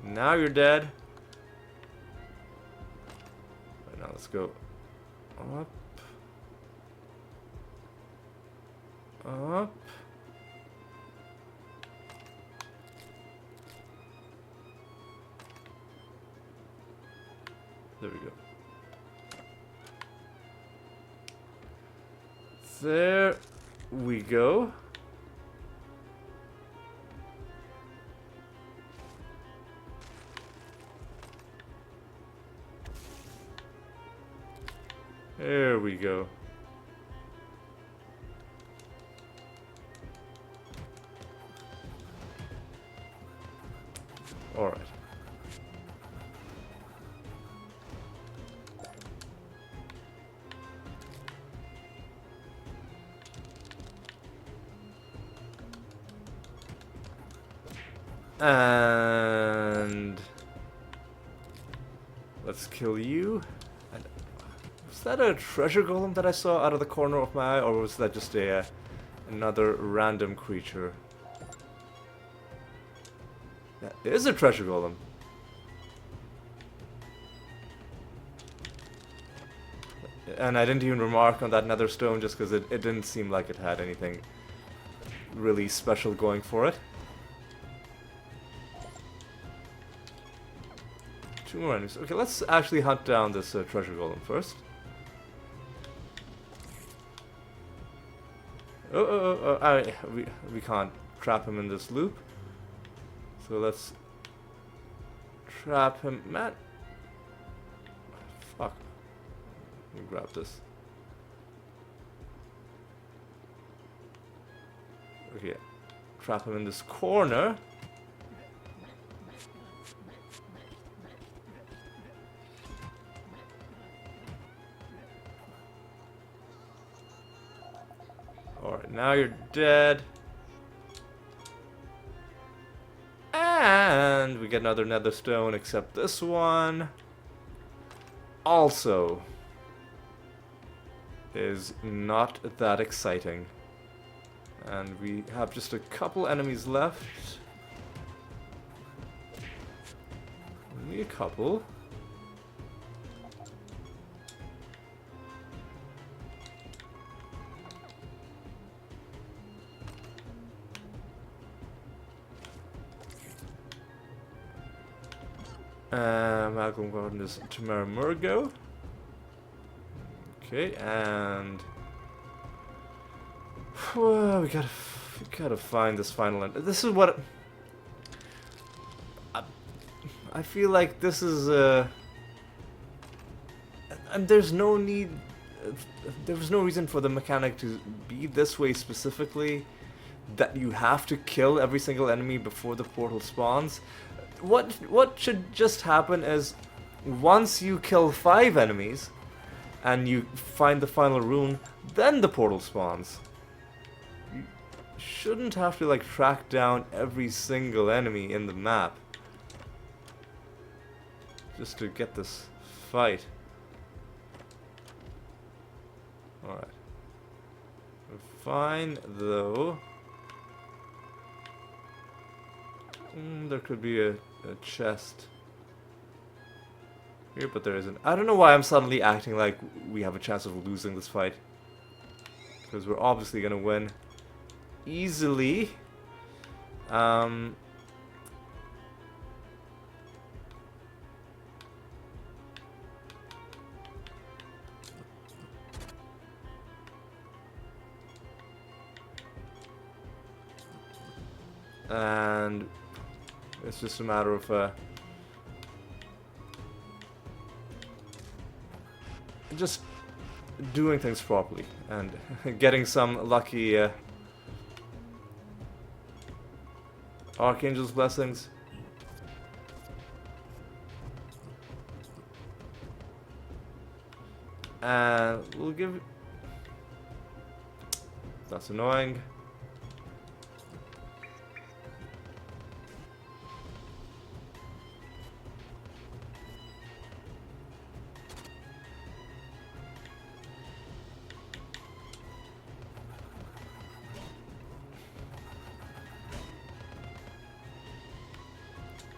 Now you're dead. Right, now let's go up. Up. There we go. There we go. There we go. All right. And let's kill you. And was that a treasure golem that I saw out of the corner of my eye, or was that just another random creature? That is a treasure golem. And I didn't even remark on that nether stone just because it didn't seem like it had anything really special going for it. Two more enemies. Okay, let's actually hunt down this treasure golem first. We can't trap him in this loop. So let's trap him. Man. Fuck. Let me grab this. Okay. Trap him in this corner. Alright, now you're dead. And we get another nether stone, except this one also is not that exciting. And we have just a couple enemies left. Only a couple. Malcolm Garden is Tamara Murgo. Okay, and well, we gotta find this final end. This is what I feel like. This is and there's no need. There was no reason for the mechanic to be this way specifically. That you have to kill every single enemy before the portal spawns. What should just happen is once you kill 5 enemies and you find the final rune, then the portal spawns. You shouldn't have to like track down every single enemy in the map just to get this fight. Alright. Fine though. There could be a chest here, but there isn't. I don't know why I'm suddenly acting like we have a chance of losing this fight. Because we're obviously gonna win easily. and it's just a matter of just doing things properly and getting some lucky Archangel's blessings. And we'll give... That's annoying.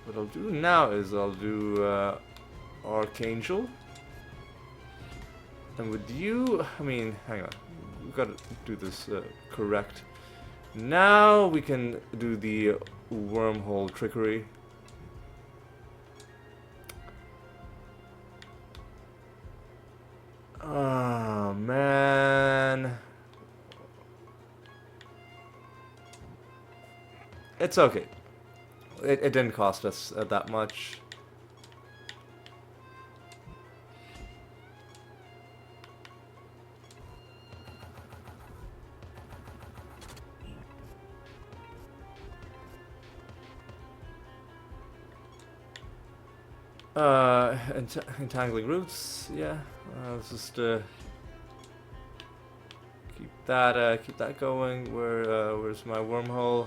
What I'll do now is I'll do Archangel. And with you, I mean, hang on. We've got to do this correct. Now we can do the wormhole trickery. Oh, man. It's okay. It didn't cost us that much. Entangling roots, yeah. Let's just keep that going. Where's my wormhole?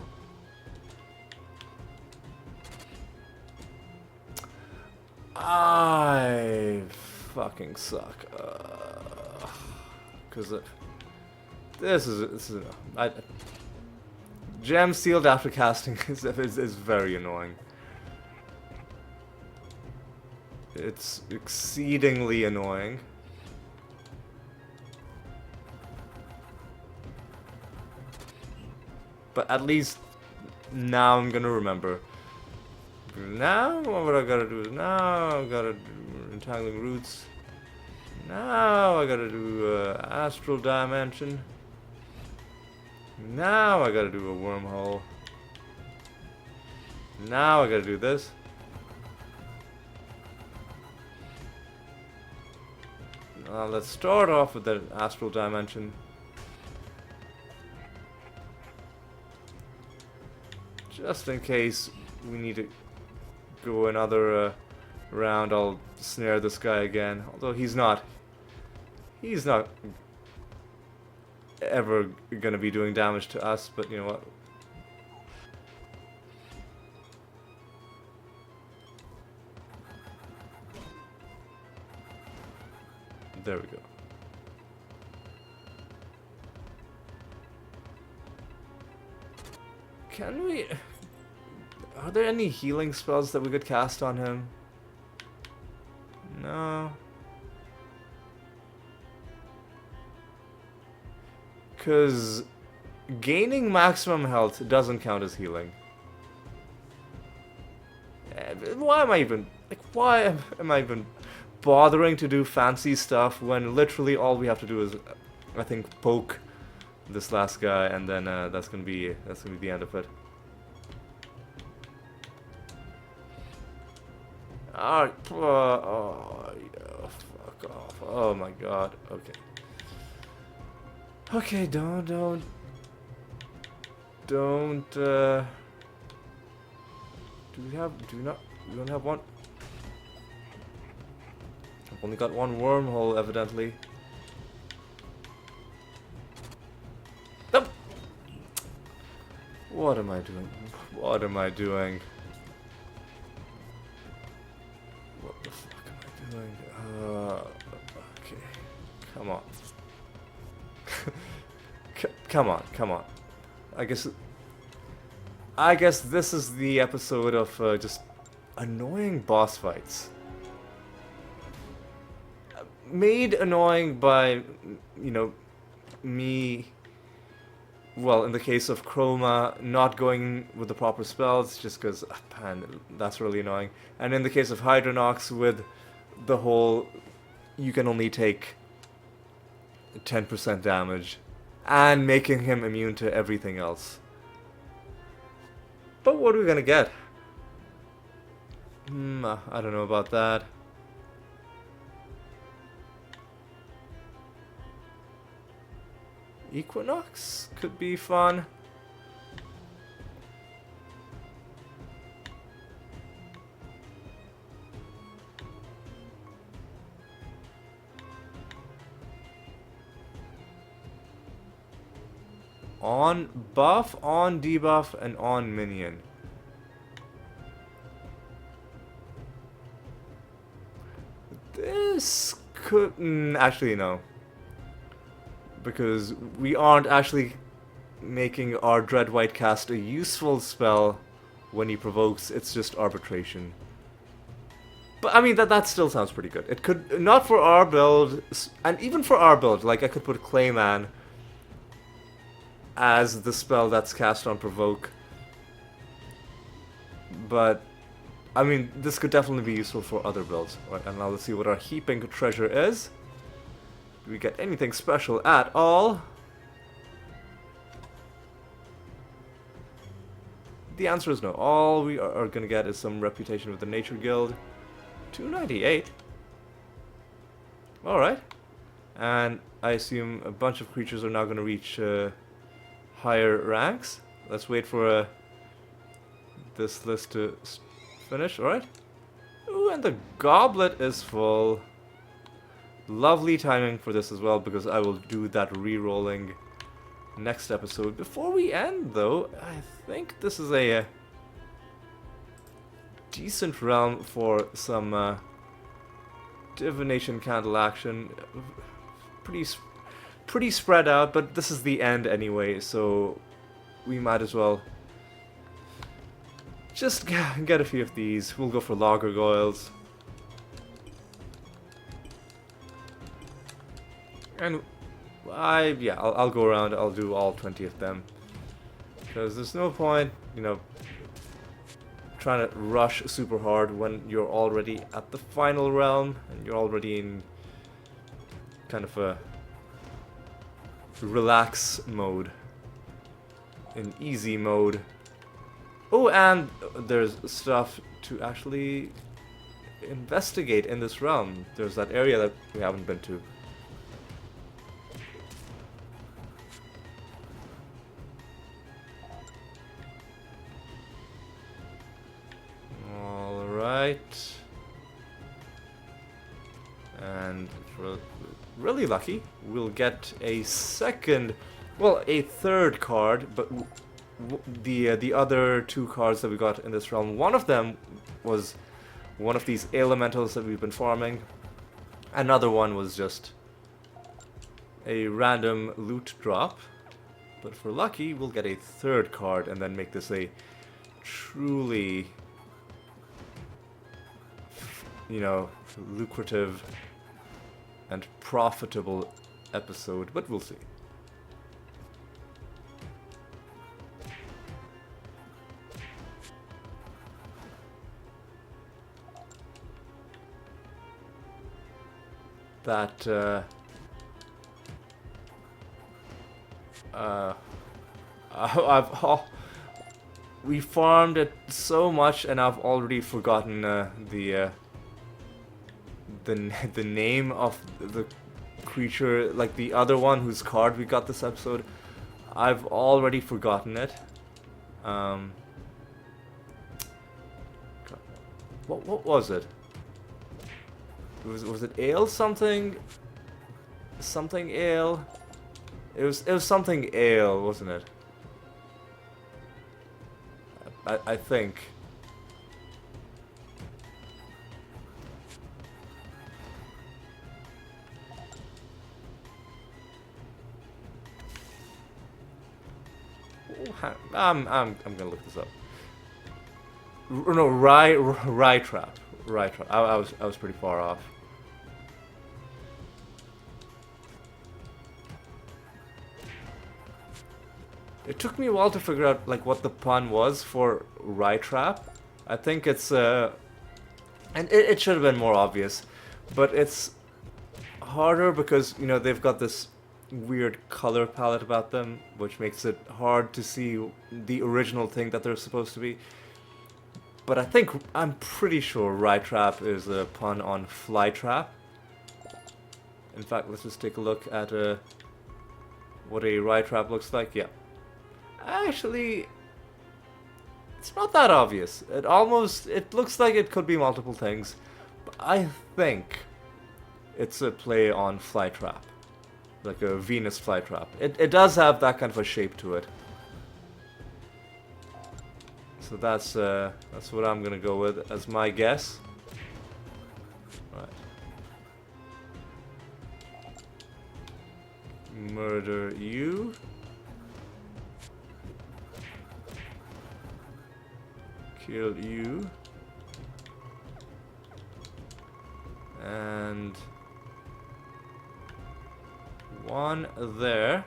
I fucking suck. Cause this is enough. Gem sealed after casting is very annoying. It's exceedingly annoying. But at least now I'm gonna remember. Now what I gotta do is now I gotta do entangling roots. Now I gotta do astral dimension. Now I gotta do a wormhole. Now I gotta do this. Let's start off with the astral dimension. Just in case we need to go another round, I'll snare this guy again. Although he's not ever gonna be doing damage to us, but you know what? There we go. Can we... Are there any healing spells that we could cast on him? No. Because gaining maximum health doesn't count as healing. Why am I even... Like, why am I even bothering to do fancy stuff when literally all we have to do is, I think, poke this last guy, and then that's gonna be the end of it. Oh, yeah, fuck off! Oh my god. Okay. Okay, don't. Do we don't have one. I've only got one wormhole, evidently. Nope. What am I doing? What am I doing? What the fuck am I doing? Okay. Come on. Come on. I guess this is the episode of just annoying boss fights. Made annoying by, you know, me, well, in the case of Chroma, not going with the proper spells, just because, man, that's really annoying. And in the case of Hydronox, with the whole, you can only take 10% damage, and making him immune to everything else. But what are we gonna get? I don't know about that. Equinox could be fun. On buff, on debuff, and on minion. This could... actually, no. Because we aren't actually making our Dread White cast a useful spell when he provokes. It's just arbitration. But, I mean, that still sounds pretty good. It could... not for our build, and even for our build, like, I could put Clayman as the spell that's cast on provoke. But, I mean, this could definitely be useful for other builds. Right, and now let's see what our heaping treasure is. Do we get anything special at all? The answer is no. All we are gonna get is some reputation with the Nature Guild. 298. Alright. And I assume a bunch of creatures are now gonna reach higher ranks. Let's wait for this list to finish. Alright. Ooh, and the goblet is full. Lovely timing for this as well, because I will do that re-rolling next episode. Before we end, though, I think this is a decent realm for some divination candle action. Pretty spread out, but this is the end anyway, so we might as well just get a few of these. We'll go for Lager Goils. And I'll go around, I'll do all 20 of them. Because there's no point, you know, trying to rush super hard when you're already at the final realm and you're already in kind of a relax mode, in easy mode. Oh, and there's stuff to actually investigate in this realm. There's that area that we haven't been to. Alright. And if we're really lucky, we'll get a third card, but the other two cards that we got in this realm, one of them was one of these elementals that we've been farming. Another one was just a random loot drop. But if we're lucky, we'll get a third card and then make this a truly, you know, lucrative and profitable episode, but we'll see. That we farmed it so much, and I've already forgotten the name of the creature, like the other one whose card we got this episode. I've already forgotten it. What was it? Was it ale something? Something ale? It was something ale, wasn't it? I think. I'm gonna look this up. No, rye trap. I was pretty far off. It took me a while to figure out like what the pun was for rye trap. I think it's and it should have been more obvious, but it's harder because, you know, they've got this weird color palette about them, which makes it hard to see the original thing that they're supposed to be. But I'm pretty sure Rye Trap is a pun on Fly Trap. In fact, let's just take a look at what a Rye Trap looks like. Yeah. Actually, it's not that obvious. It looks like it could be multiple things. But I think it's a play on Fly Trap. Like a Venus flytrap. It does have that kind of a shape to it. So that's what I'm gonna go with as my guess. Right. Murder you. Kill you. And one there.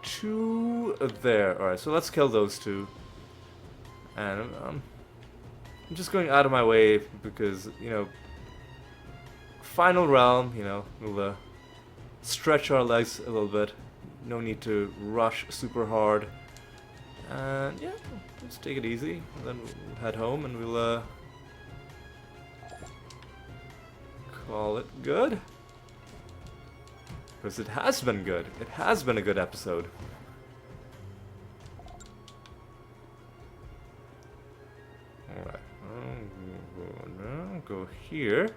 Two there. Alright, so let's kill those two. And I'm just going out of my way because, you know, final realm, you know, we'll stretch our legs a little bit. No need to rush super hard. And yeah, let's take it easy. And then we'll head home and we'll call it good. Because it has been good. It has been a good episode. Alright. Now go here.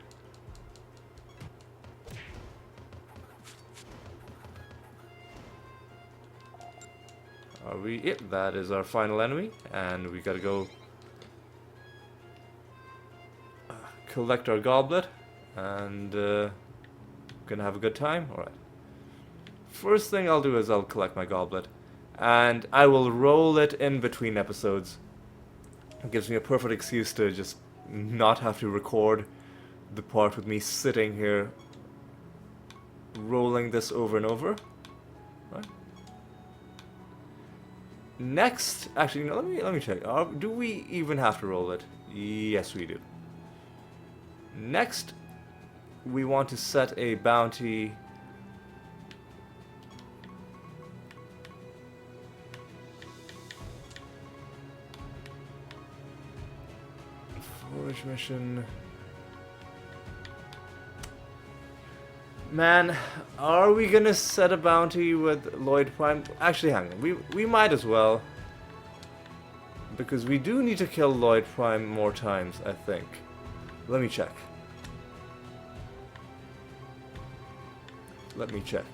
Are we? Yep, that is our final enemy. And we gotta go collect our goblet. And gonna have a good time. Alright. First thing I'll do is I'll collect my goblet. And I will roll it in between episodes. It gives me a perfect excuse to just not have to record the part with me sitting here rolling this over and over. Right. Next, actually, no, let me check. Do we even have to roll it? Yes, we do. Next, we want to set a bounty. Forge mission. Man, are we gonna set a bounty with Lloyd Prime? Actually, hang on. We might as well. Because we do need to kill Lloyd Prime more times, I think. Let me check. Let me check.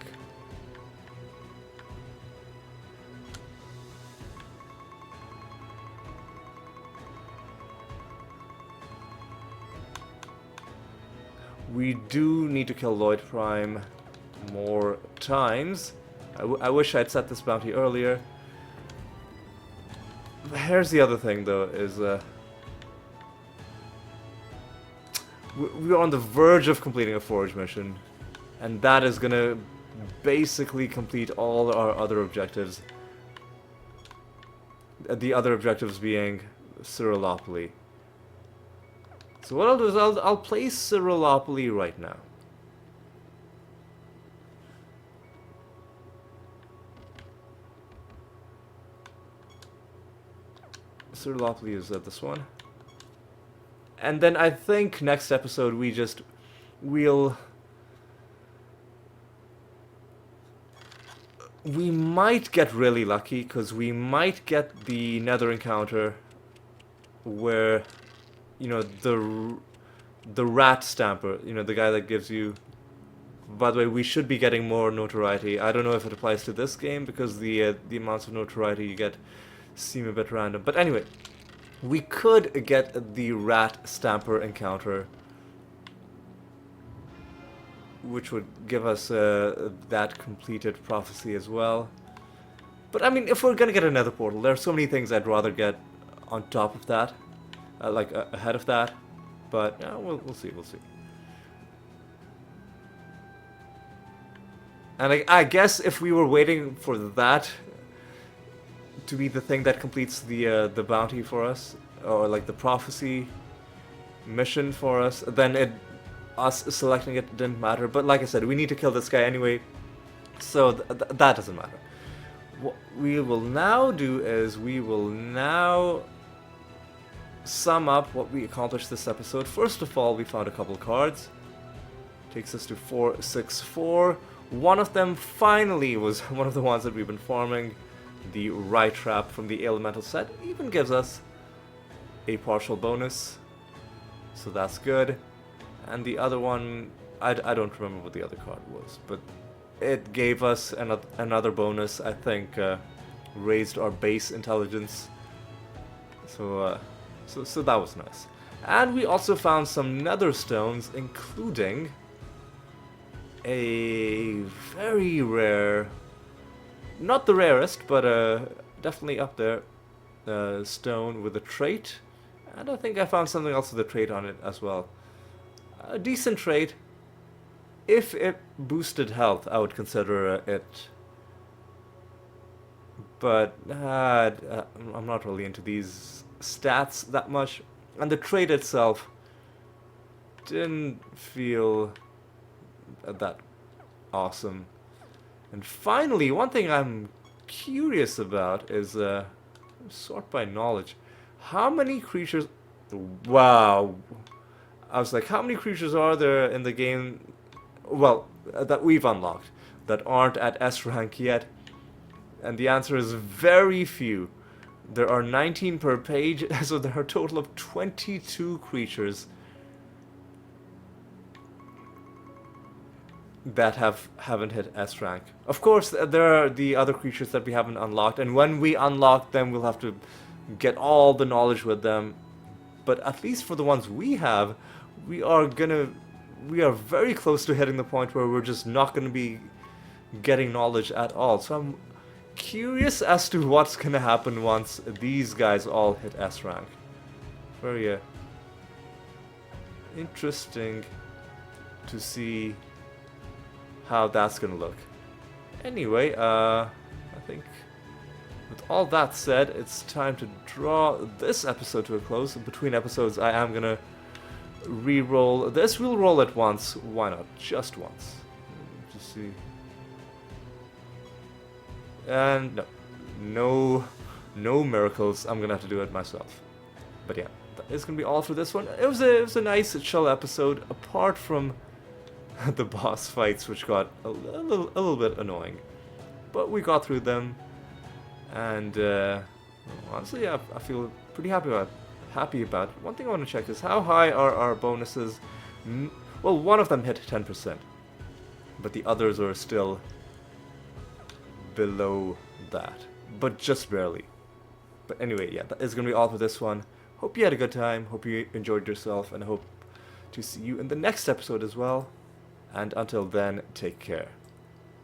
We do need to kill Lloyd Prime more times. I wish I'd set this bounty earlier. Here's the other thing, though, is we're on the verge of completing a Forge mission, and that is gonna basically complete all our other objectives. The other objectives being Siralopoly. So what I'll do is I'll play Siralopoly right now. Siralopoly is this one. And then I think next episode we might get really lucky, because we might get the Nether encounter where, you know, the rat stamper, you know, the guy that gives you... By the way, we should be getting more notoriety. I don't know if it applies to this game, because the amounts of notoriety you get seem a bit random. But anyway, we could get the rat stamper encounter, which would give us that completed prophecy as well. But I mean, if we're gonna get another portal, there are so many things I'd rather get on top of that. Like ahead of that, but we'll see, we'll see. And I guess if we were waiting for that to be the thing that completes the bounty for us, or like the prophecy mission for us, then us selecting it didn't matter. But like I said, we need to kill this guy anyway, so that doesn't matter. What we will now do is we will now sum up what we accomplished this episode. First of all, we found a couple cards. Takes us to 464. One of them finally was one of the ones that we've been farming. The right trap from the elemental set even gives us a partial bonus, so that's good. And the other one, I don't remember what the other card was, but it gave us another bonus. I think raised our base intelligence, so that was nice. And we also found some nether stones, including a very rare, not the rarest, but definitely up there, stone with a trait. And I think I found something else with a trait on it as well. A decent trait. If it boosted health, I would consider it. But I'm not really into these stats that much. And the trait itself didn't feel that awesome. And finally, one thing I'm curious about is sort by knowledge. How many creatures... Wow. I was like, how many creatures are there in the game, well, that we've unlocked, that aren't at S rank yet? And the answer is very few. There are 19 per page, so there are a total of 22 creatures that haven't hit S rank. Of course, there are the other creatures that we haven't unlocked, and when we unlock them, we'll have to get all the knowledge with them. But at least for the ones we have, we are very close to hitting the point where we're just not gonna be getting knowledge at all. So I'm curious as to what's gonna happen once these guys all hit S rank. Very interesting to see how that's gonna look. Anyway, I think with all that said, it's time to draw this episode to a close. Between episodes, I am gonna re-roll this. We'll roll it once. Why not? Just once. Just see. And no miracles. I'm gonna have to do it myself. But yeah, that is gonna be all for this one. It was a nice chill episode, apart from the boss fights, which got a little bit annoying, but we got through them, and honestly, I feel pretty happy about it. One thing I want to check is how high are our bonuses. Well, one of them hit 10%, but the others are still below that, but just barely. But anyway, yeah, that is gonna be all for this one. Hope you had a good time, hope you enjoyed yourself, and I hope to see you in the next episode as well. And until then, take care.